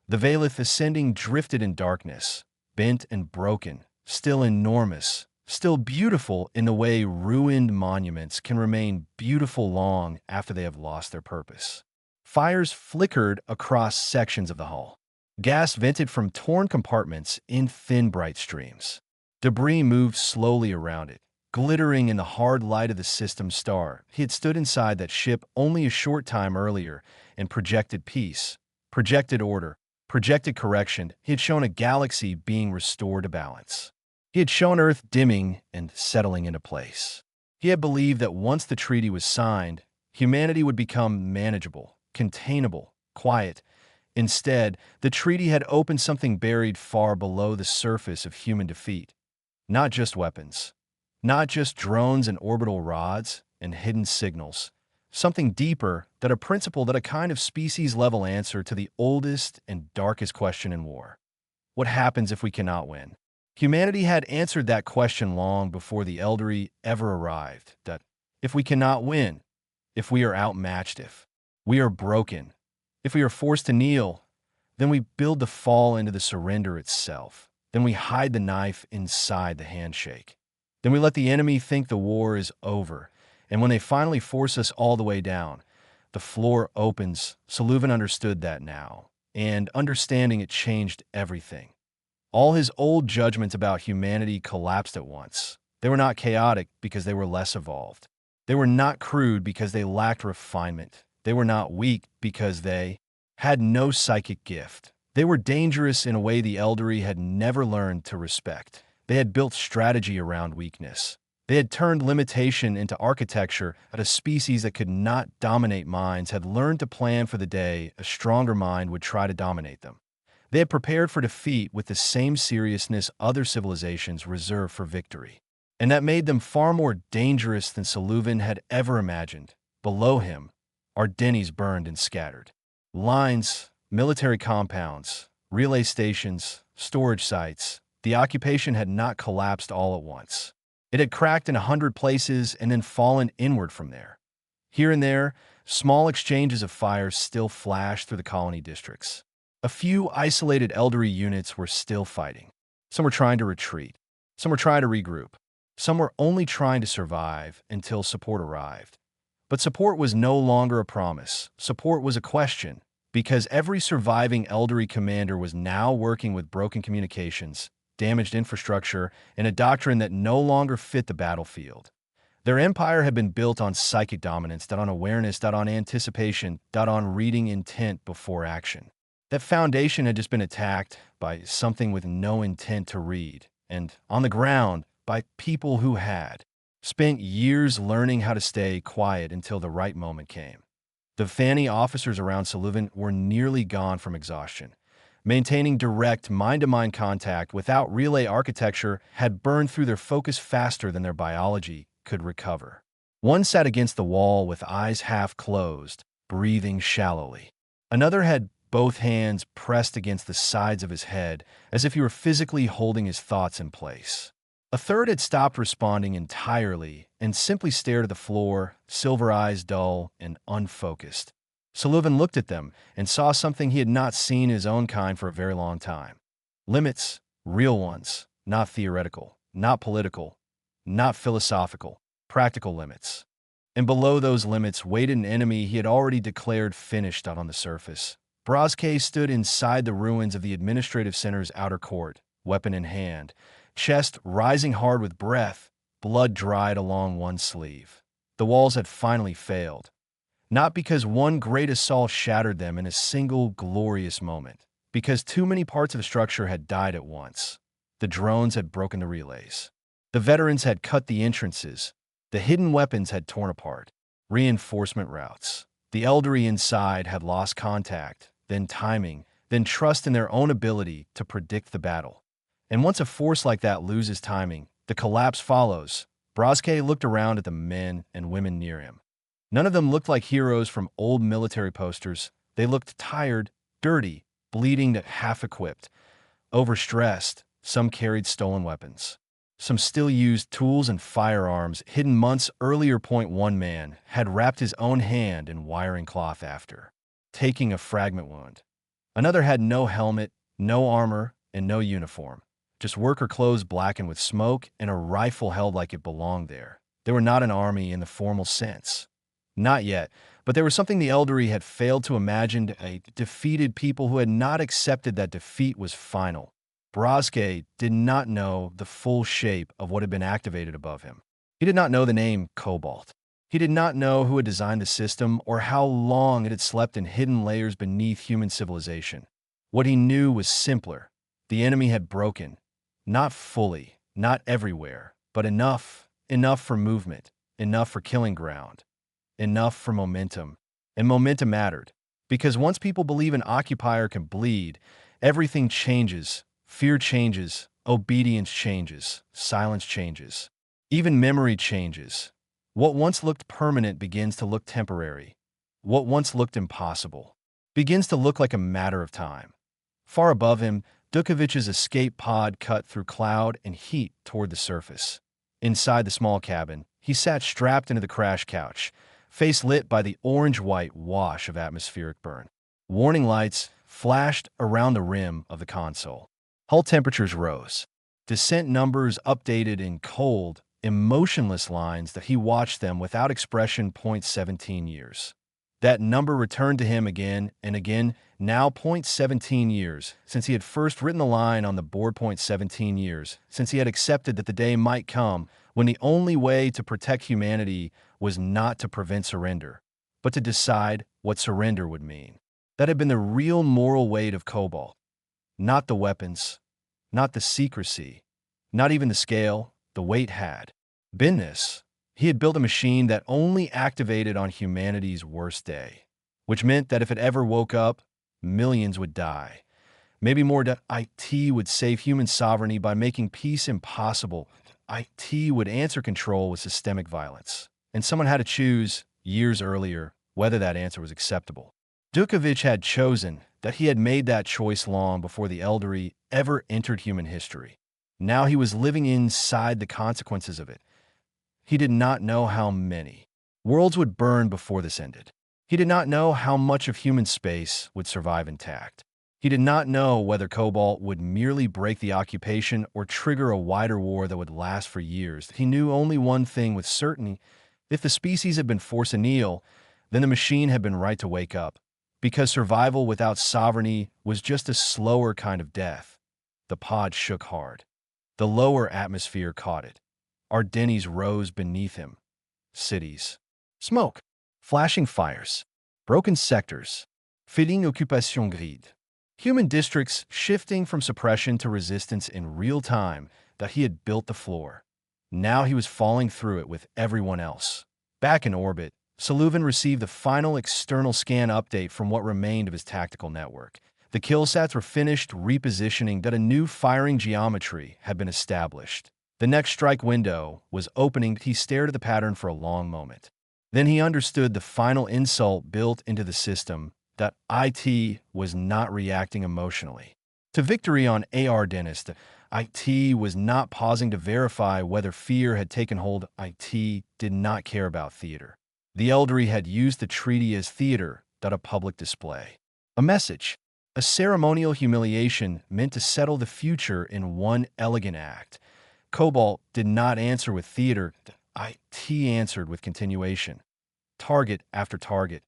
Speaker 1: The Valith ascending drifted in darkness, bent and broken, still enormous, still beautiful in the way ruined monuments can remain beautiful long after they have lost their purpose. Fires flickered across sections of the hull. Gas vented from torn compartments in thin, bright streams. Debris moved slowly around it, glittering in the hard light of the system star. He had stood inside that ship only a short time earlier and projected peace, projected order, projected correction. He had shown a galaxy being restored to balance. He had shown Earth dimming and settling into place. He had believed that once the treaty was signed, humanity would become manageable, containable, quiet. Instead, the treaty had opened something buried far below the surface of human defeat. Not just weapons, not just drones and orbital rods and hidden signals. Something deeper, that a principle, that a kind of species-level answer to the oldest and darkest question in war. What happens if we cannot win? Humanity had answered that question long before the Eldari ever arrived. That if we cannot win, if we are outmatched, if we are broken, if we are forced to kneel, then we build the fall into the surrender itself. Then we hide the knife inside the handshake. Then we let the enemy think the war is over. And when they finally force us all the way down, the floor opens. Saluvin understood that now. And understanding it changed everything. All his old judgments about humanity collapsed at once. They were not chaotic because they were less evolved. They were not crude because they lacked refinement. They were not weak because they had no psychic gift. They were dangerous in a way the Eldari had never learned to respect. They had built strategy around weakness. They had turned limitation into architecture. At a species that could not dominate minds had learned to plan for the day a stronger mind would try to dominate them. They had prepared for defeat with the same seriousness other civilizations reserve for victory. And that made them far more dangerous than Saluvin had ever imagined. Below him, Ardennes burned and scattered. Lines, military compounds, relay stations, storage sites. The occupation had not collapsed all at once. It had cracked in 100 places and then fallen inward from there. Here and there, small exchanges of fire still flashed through the colony districts. A few isolated Eldari units were still fighting. Some were trying to retreat. Some were trying to regroup. Some were only trying to survive until support arrived. But support was no longer a promise. Support was a question, because every surviving Eldari commander was now working with broken communications, damaged infrastructure, and a doctrine that no longer fit the battlefield. Their empire had been built on psychic dominance, on awareness, on anticipation, on reading intent before action. That foundation had just been attacked by something with no intent to read, and on the ground by people who had spent years learning how to stay quiet until the right moment came. The Fanny officers around Sullivan were nearly gone from exhaustion. Maintaining direct mind-to-mind contact without relay architecture had burned through their focus faster than their biology could recover. One sat against the wall with eyes half closed, breathing shallowly. Another had both hands pressed against the sides of his head, as if he were physically holding his thoughts in place. A third had stopped responding entirely and simply stared at the floor, silver eyes dull and unfocused. Sullivan looked at them and saw something he had not seen in his own kind for a very long time. Limits, real ones, not theoretical, not political, not philosophical, practical limits. And below those limits waited an enemy he had already declared finished out on the surface. Brazke stood inside the ruins of the administrative center's outer court, weapon in hand, chest rising hard with breath, blood dried along one sleeve. The walls had finally failed. Not because one great assault shattered them in a single glorious moment, because too many parts of the structure had died at once. The drones had broken the relays. The veterans had cut the entrances. The hidden weapons had torn apart. Reinforcement routes. The elderly inside had lost contact, then timing, then trust in their own ability to predict the battle. And once a force like that loses timing, the collapse follows. Brazke looked around at the men and women near him. None of them looked like heroes from old military posters. They looked tired, dirty, bleeding to half-equipped, overstressed. Some carried stolen weapons. Some still used tools and firearms hidden months earlier. One man had wrapped his own hand in wiring cloth after taking a fragment wound. Another had no helmet, no armor, and no uniform. Just worker clothes blackened with smoke and a rifle held like it belonged there. They were not an army in the formal sense. Not yet, but there was something the elderly had failed to imagine, a defeated people who had not accepted that defeat was final. Brazke did not know the full shape of what had been activated above him. He did not know the name Cobalt. He did not know who had designed the system or how long it had slept in hidden layers beneath human civilization. What he knew was simpler. The enemy had broken. Not fully, not everywhere, but enough for movement, enough for killing ground, enough for momentum. And momentum mattered, because once people believe an occupier can bleed, everything changes. Fear changes, obedience changes, silence changes. Even memory changes. What once looked permanent begins to look temporary. What once looked impossible begins to look like a matter of time. Far above him, Dukovic's escape pod cut through cloud and heat toward the surface. Inside the small cabin, he sat strapped into the crash couch, face lit by the orange-white wash of atmospheric burn. Warning lights flashed around the rim of the console. Hull temperatures rose. Descent numbers updated in cold, emotionless lines that he watched them without expression. 17 years. That number returned to him again and again, now 17 years since he had first written the line on the board. 17 years since he had accepted that the day might come when the only way to protect humanity was not to prevent surrender, but to decide what surrender would mean. That had been the real moral weight of Cobalt. Not the weapons, not the secrecy, not even the scale. The weight had been this. He had built a machine that only activated on humanity's worst day, which meant that if it ever woke up, millions would die. Maybe more. IT would save human sovereignty by making peace impossible. IT would answer control with systemic violence. And someone had to choose, years earlier, whether that answer was acceptable. Dukovic had chosen that he had made that choice long before the elderly ever entered human history. Now he was living inside the consequences of it. He did not know how many worlds would burn before this ended. He did not know how much of human space would survive intact. He did not know whether Cobalt would merely break the occupation or trigger a wider war that would last for years. He knew only one thing with certainty. If the species had been forced to kneel, then the machine had been right to wake up, because survival without sovereignty was just a slower kind of death. The pod shook hard. The lower atmosphere caught it. Ardennes rose beneath him. Cities. Smoke. Flashing fires. Broken sectors. Filling occupation grid. Human districts shifting from suppression to resistance in real time that he had built the floor. Now he was falling through it with everyone else. Back in orbit, Saluvan received the final external scan update from what remained of his tactical network. The killsats were finished repositioning that a new firing geometry had been established. The next strike window was opening. He stared at the pattern for a long moment. Then he understood the final insult built into the system, that IT was not reacting emotionally. To victory on AR Dentist, IT was not pausing to verify whether fear had taken hold. IT did not care about theater. The Eldery had used the treaty as theater, not a public display. A message, a ceremonial humiliation meant to settle the future in one elegant act. Cobalt did not answer with theater. IT answered with continuation. Target after target,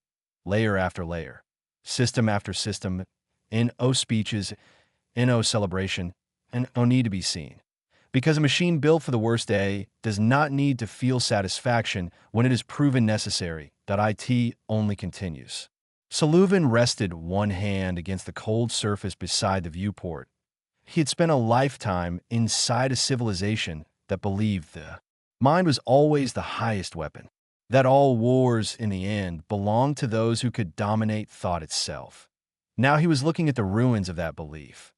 Speaker 1: layer after layer, system after system, NO speeches, NO celebration, and no need to be seen. Because a machine built for the worst day does not need to feel satisfaction when it is proven necessary, that IT only continues. Saluvan rested one hand against the cold surface beside the viewport. He had spent a lifetime inside a civilization that believed the mind was always the highest weapon, that all wars, in the end, belonged to those who could dominate thought itself. Now he was looking at the ruins of that belief.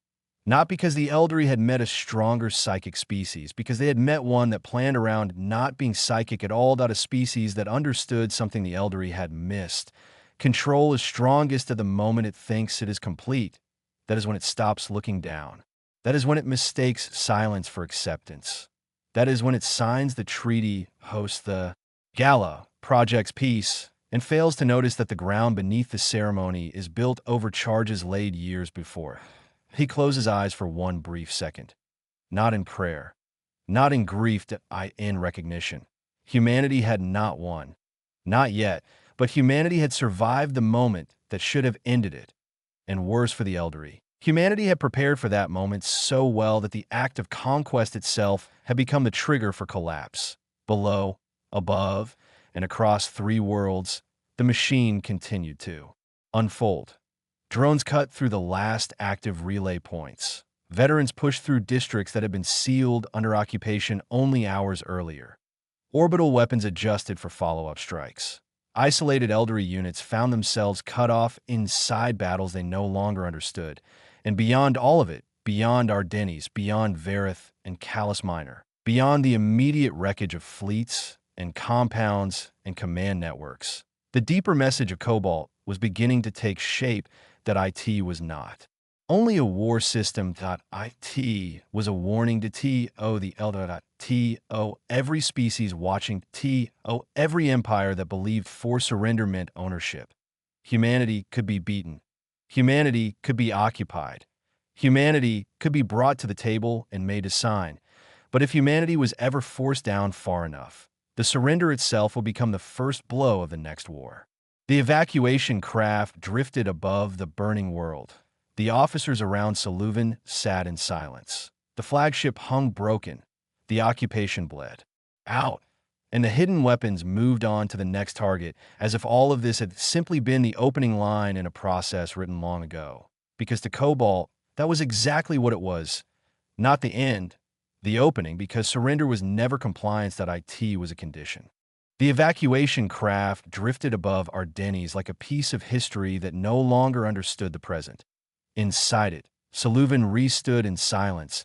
Speaker 1: Not because the Eldery had met a stronger psychic species, because they had met one that planned around not being psychic at all, a species that understood something the Eldery had missed. Control is strongest at the moment it thinks it is complete. That is when it stops looking down. That is when it mistakes silence for acceptance. That is when it signs the treaty, hosts the gala, projects peace, and fails to notice that the ground beneath the ceremony is built over charges laid years before. He closed his eyes for one brief second. Not in prayer, not in grief, in recognition. Humanity had not won. Not yet, but humanity had survived the moment that should have ended it. And worse for the Eldery, humanity had prepared for that moment so well that the act of conquest itself had become the trigger for collapse. Below, above, and across three worlds, the machine continued to unfold. Drones cut through the last active relay points. Veterans pushed through districts that had been sealed under occupation only hours earlier. Orbital weapons adjusted for follow-up strikes. Isolated Eldery units found themselves cut off inside battles they no longer understood. And beyond all of it, beyond Ardennes, beyond Verith and Callus Minor, beyond the immediate wreckage of fleets and compounds and command networks, the deeper message of Cobalt was beginning to take shape, that IT was not only a war system. IT was a warning to the Elder. Every species watching. Every empire that believed forced surrender meant ownership. Humanity could be beaten. Humanity could be occupied. Humanity could be brought to the table and made to sign. But if humanity was ever forced down far enough, the surrender itself will become the first blow of the next war. The evacuation craft drifted above the burning world. The officers around Saluvan sat in silence. The flagship hung broken. The occupation bled out, and the hidden weapons moved on to the next target, as if all of this had simply been the opening line in a process written long ago. Because to Cobalt, that was exactly what it was. Not the end, the opening, because surrender was never compliance. That IT was a condition. The evacuation craft drifted above Ardennes like a piece of history that no longer understood the present. Inside it, Saluvan re-stood in silence.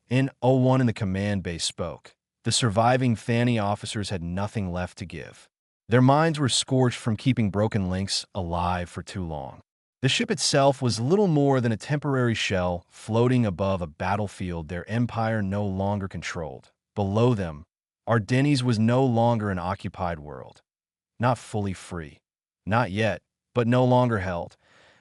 Speaker 1: N01 in the command base spoke. The surviving Fanny officers had nothing left to give. Their minds were scorched from keeping broken links alive for too long. The ship itself was little more than a temporary shell floating above a battlefield their empire no longer controlled. Below them, Ardennes was no longer an occupied world. Not fully free. Not yet, but no longer held.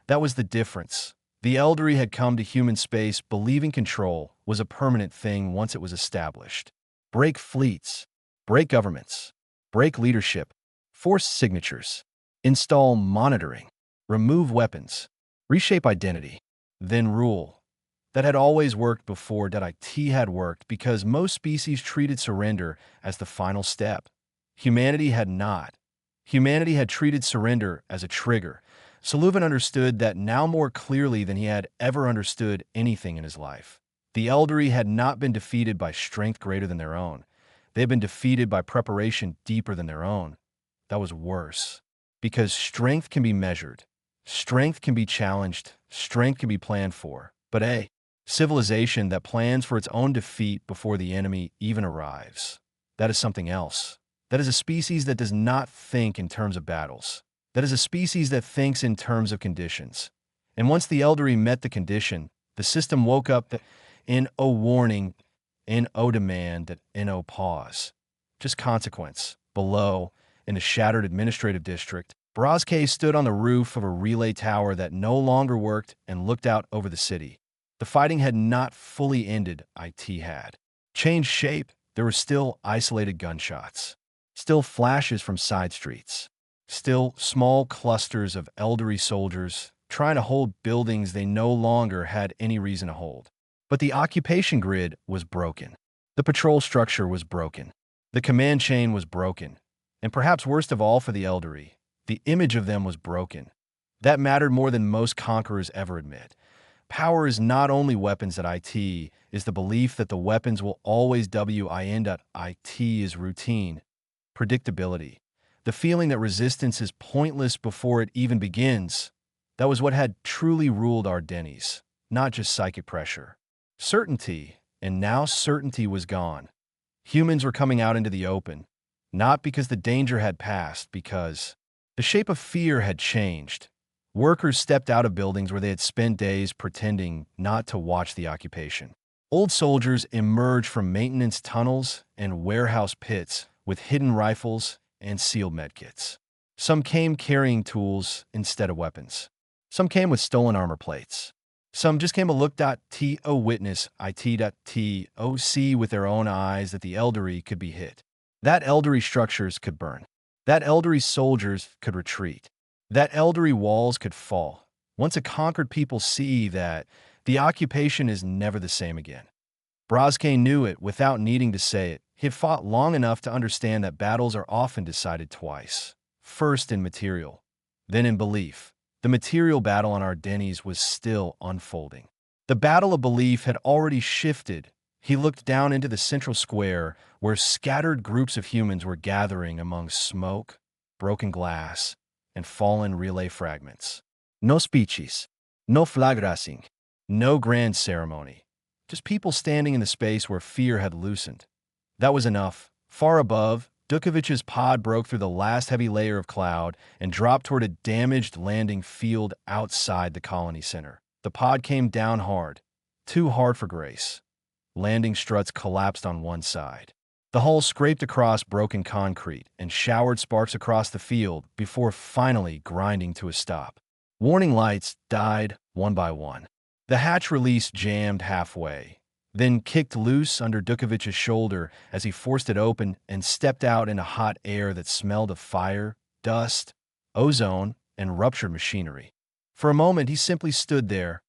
Speaker 1: That was the difference. The Eldery had come to human space believing control was a permanent thing once it was established. Break fleets. Break governments. Break leadership. Force signatures. Install monitoring. Remove weapons. Reshape identity. Then rule. That had always worked before. IT had worked because most species treated surrender as the final step. Humanity had not. Humanity had treated surrender as a trigger. Sullivan understood that now more clearly than he had ever understood anything in his life. The Eldari had not been defeated by strength greater than their own. They had been defeated by preparation deeper than their own. That was worse. Because strength can be measured. Strength can be challenged. Strength can be planned for. But a civilization that plans for its own defeat before the enemy even arrives. That is something else. That is a species that does not think in terms of battles. That is a species that thinks in terms of conditions. And once the Eldari met the condition, the system woke up in a warning, in a demand, in a pause. Just consequence. Below, in the shattered administrative district, Brazke stood on the roof of a relay tower that no longer worked and looked out over the city. The fighting had not fully ended, IT had. Changed shape, there were still isolated gunshots. Still flashes from side streets. Still small clusters of Eldari soldiers trying to hold buildings they no longer had any reason to hold. But the occupation grid was broken. The patrol structure was broken. The command chain was broken. And perhaps worst of all for the Eldari, the image of them was broken. That mattered more than most conquerors ever admit. Power is not only weapons at IT, is the belief that the weapons will always win. IT is routine, predictability, the feeling that resistance is pointless before it even begins. That was what had truly ruled our Denny's, not just psychic pressure. Certainty, and now certainty was gone. Humans were coming out into the open, not because the danger had passed, because the shape of fear had changed. Workers stepped out of buildings where they had spent days pretending not to watch the occupation. Old soldiers emerged from maintenance tunnels and warehouse pits with hidden rifles and sealed medkits. Some came carrying tools instead of weapons. Some came with stolen armor plates. Some just came to look.to witness it.to see with their own eyes that the Eldari could be hit. That Eldari structures could burn. That Eldari soldiers could retreat. That Eldari walls could fall. Once a conquered people see that, the occupation is never the same again. Brazke knew it without needing to say it. He had fought long enough to understand that battles are often decided twice. First in material, then in belief. The material battle on our Denny's was still unfolding. The battle of belief had already shifted. He looked down into the central square where scattered groups of humans were gathering among smoke, broken glass, and fallen relay fragments. No speeches, no flag raising, no grand ceremony. Just people standing in the space where fear had loosened. That was enough. Far above, Dukovic's pod broke through the last heavy layer of cloud and dropped toward a damaged landing field outside the colony center. The pod came down hard, too hard for grace. Landing struts collapsed on one side. The hull scraped across broken concrete and showered sparks across the field before finally grinding to a stop. Warning lights died one by one. The hatch release jammed halfway, then kicked loose under Dukovic's shoulder as he forced it open and stepped out into hot air that smelled of fire, dust, ozone, and ruptured machinery. For a moment, he simply stood there.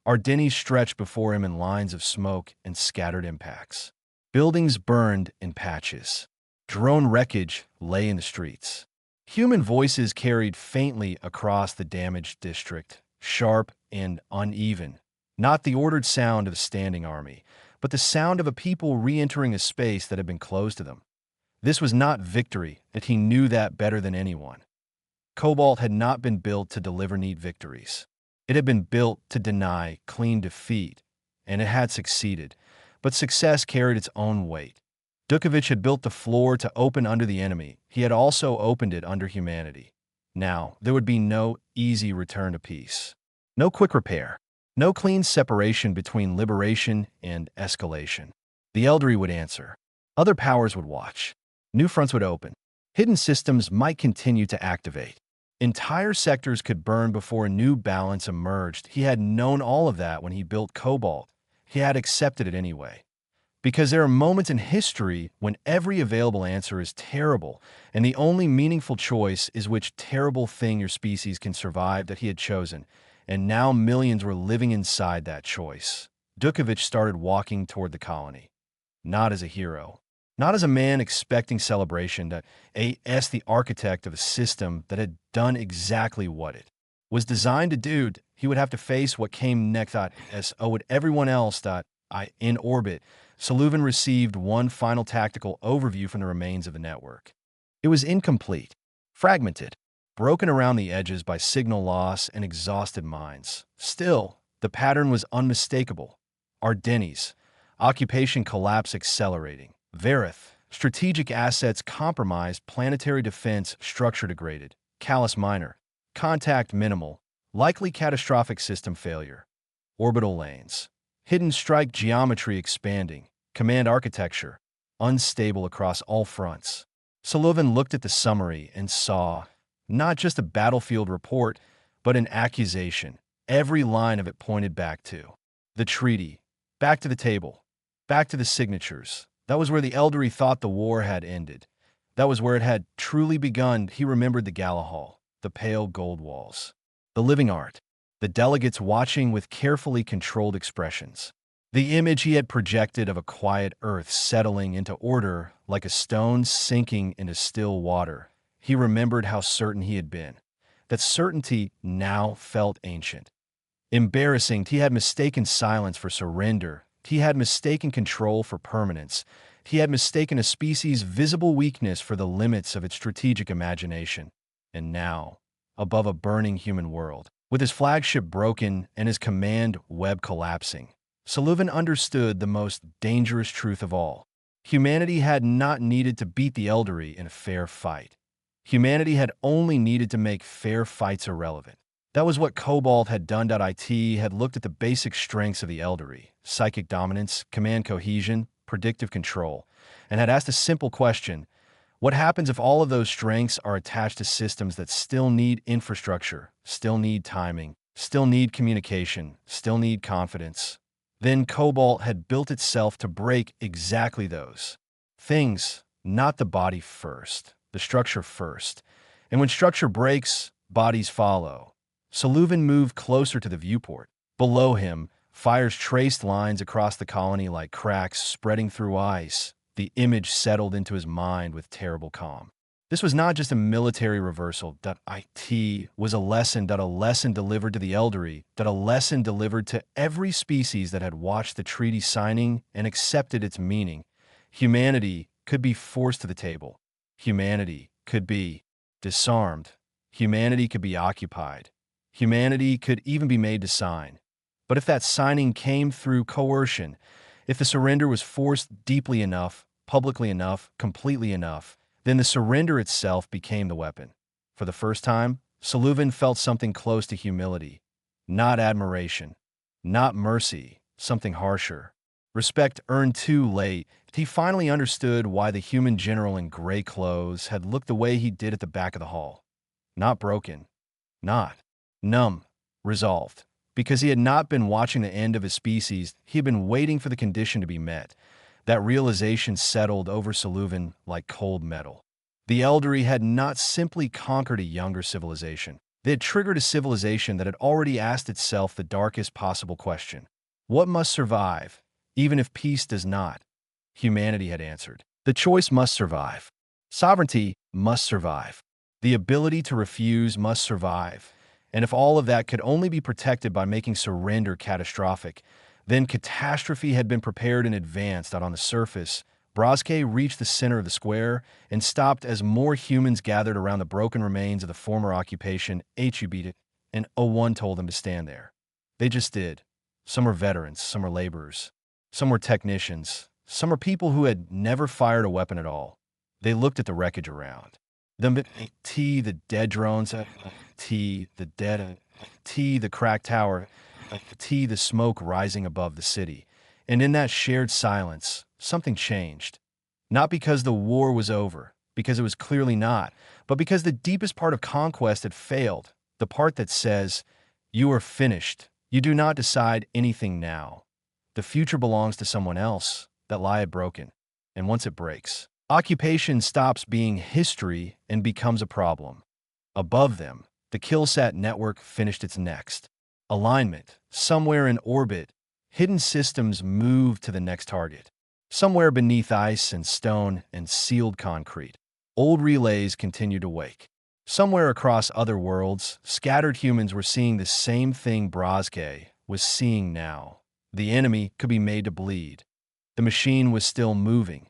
Speaker 1: Ardennes stretched before him in lines of smoke and scattered impacts. Buildings burned in patches. Drone wreckage lay in the streets. Human voices carried faintly across the damaged district, sharp and uneven. Not the ordered sound of a standing army, but the sound of a people re-entering a space that had been closed to them. This was not victory, and he knew that better than anyone. Cobalt had not been built to deliver neat victories. It had been built to deny clean defeat, and it had succeeded, but success carried its own weight. Dukovic had built the floor to open under the enemy. He had also opened it under humanity. Now, there would be no easy return to peace. No quick repair. No clean separation between liberation and escalation. The Eldari would answer. Other powers would watch. New fronts would open. Hidden systems might continue to activate. Entire sectors could burn before a new balance emerged. He had known all of that when he built Cobalt. He had accepted it anyway. Because there are moments in history when every available answer is terrible, and the only meaningful choice is which terrible thing your species can survive that he had chosen. And now millions were living inside that choice. Dukovic started walking toward the colony. Not as a hero. Not as a man expecting celebration, as the architect of a system that had done exactly what it was designed to do, he would have to face what came next. As with everyone else in orbit, Sullivan received one final tactical overview from the remains of the network. It was incomplete, fragmented, broken around the edges by signal loss and exhausted minds. Still, the pattern was unmistakable. Ardennes, occupation collapse accelerating. Verith, strategic assets compromised, planetary defense structure degraded. Callus Minor, contact minimal, likely catastrophic system failure. Orbital lanes, hidden strike geometry expanding. Command architecture, unstable across all fronts. Sullivan looked at the summary and saw not just a battlefield report, but an accusation. Every line of it pointed back to the treaty, back to the table, back to the signatures. That was where the Eldery thought the war had ended. That was where it had truly begun. He remembered the gala hall, the pale gold walls, the living art, the delegates watching with carefully controlled expressions. The image he had projected of a quiet earth settling into order like a stone sinking into still water. He remembered how certain he had been. That certainty now felt ancient. Embarrassing, he had mistaken silence for surrender. He had mistaken control for permanence. He had mistaken a species' visible weakness for the limits of its strategic imagination. And now, above a burning human world, with his flagship broken and his command web collapsing, Sullivan understood the most dangerous truth of all. Humanity had not needed to beat the Eldery in a fair fight. Humanity had only needed to make fair fights irrelevant. That was what Cobalt had done. IT had looked at the basic strengths of the Eldery, psychic dominance, command cohesion, predictive control, and had asked a simple question: what happens if all of those strengths are attached to systems that still need infrastructure, still need timing, still need communication, still need confidence? Then Cobalt had built itself to break exactly those things, not the body first, the structure first. And when structure breaks, bodies follow. Sullivan moved closer to the viewport. Below him, fires traced lines across the colony like cracks spreading through ice. The image settled into his mind with terrible calm. This was not just a military reversal. It was a lesson delivered to the Eldery, a lesson delivered to every species that had watched the treaty signing and accepted its meaning. Humanity could be forced to the table. Humanity could be disarmed. Humanity could be occupied. Humanity could even be made to sign. But if that signing came through coercion, if the surrender was forced deeply enough, publicly enough, completely enough, then the surrender itself became the weapon. For the first time, Sullivan felt something close to humility. Not admiration, not mercy, something harsher. Respect earned too late. He finally understood why the human general in gray clothes had looked the way he did at the back of the hall. Not broken, not numb, resolved. Because he had not been watching the end of his species, he had been waiting for the condition to be met. That realization settled over Sullivan like cold metal. The Eldery had not simply conquered a younger civilization. They had triggered a civilization that had already asked itself the darkest possible question. What must survive, even if peace does not? Humanity had answered. The choice must survive. Sovereignty must survive. The ability to refuse must survive. And if all of that could only be protected by making surrender catastrophic, then catastrophe had been prepared in advance. On the surface, Brazke reached the center of the square and stopped as more humans gathered around the broken remains of the former occupation. HUB and O1 told them to stand there. They just did. Some were veterans, some were laborers, some were technicians, some were people who had never fired a weapon at all. They looked at the wreckage around them. The dead drones, the dead, the cracked tower, the smoke rising above the city. And in that shared silence, something changed. Not because the war was over, because it was clearly not, but because the deepest part of conquest had failed, the part that says, you are finished, you do not decide anything now. The future belongs to someone else. That lie had broken. And once it breaks, occupation stops being history and becomes a problem. Above them, the Killsat network finished its next alignment. Somewhere in orbit, hidden systems moved to the next target. Somewhere beneath ice and stone and sealed concrete, old relays continued to wake. Somewhere across other worlds, scattered humans were seeing the same thing Brazke was seeing now. The enemy could be made to bleed. The machine was still moving.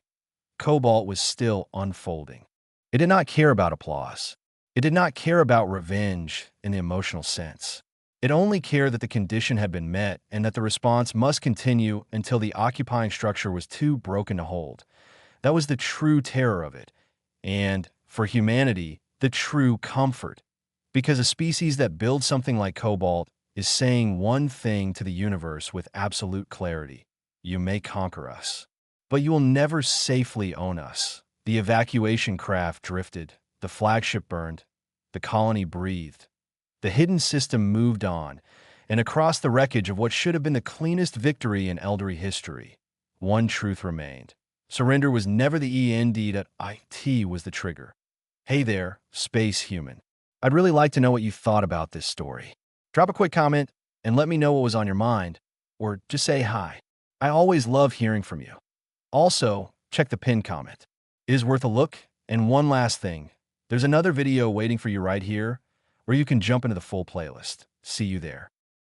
Speaker 1: Cobalt was still unfolding. It did not care about applause. It did not care about revenge in the emotional sense. It only cared that the condition had been met and that the response must continue until the occupying structure was too broken to hold. That was the true terror of it. And, for humanity, the true comfort. Because a species that builds something like Cobalt is saying one thing to the universe with absolute clarity. You may conquer us, but you will never safely own us. The evacuation craft drifted, the flagship burned, the colony breathed. The hidden system moved on, and across the wreckage of what should have been the cleanest victory in Eldery history, one truth remained. Surrender was never the end, IT was the trigger. Hey there, space human. I'd really like to know what you thought about this story. Drop a quick comment and let me know what was on your mind, or just say hi. I always love hearing from you. Also, check the pinned comment. It is worth a look. And one last thing, there's another video waiting for you right here where you can jump into the full playlist. See you there.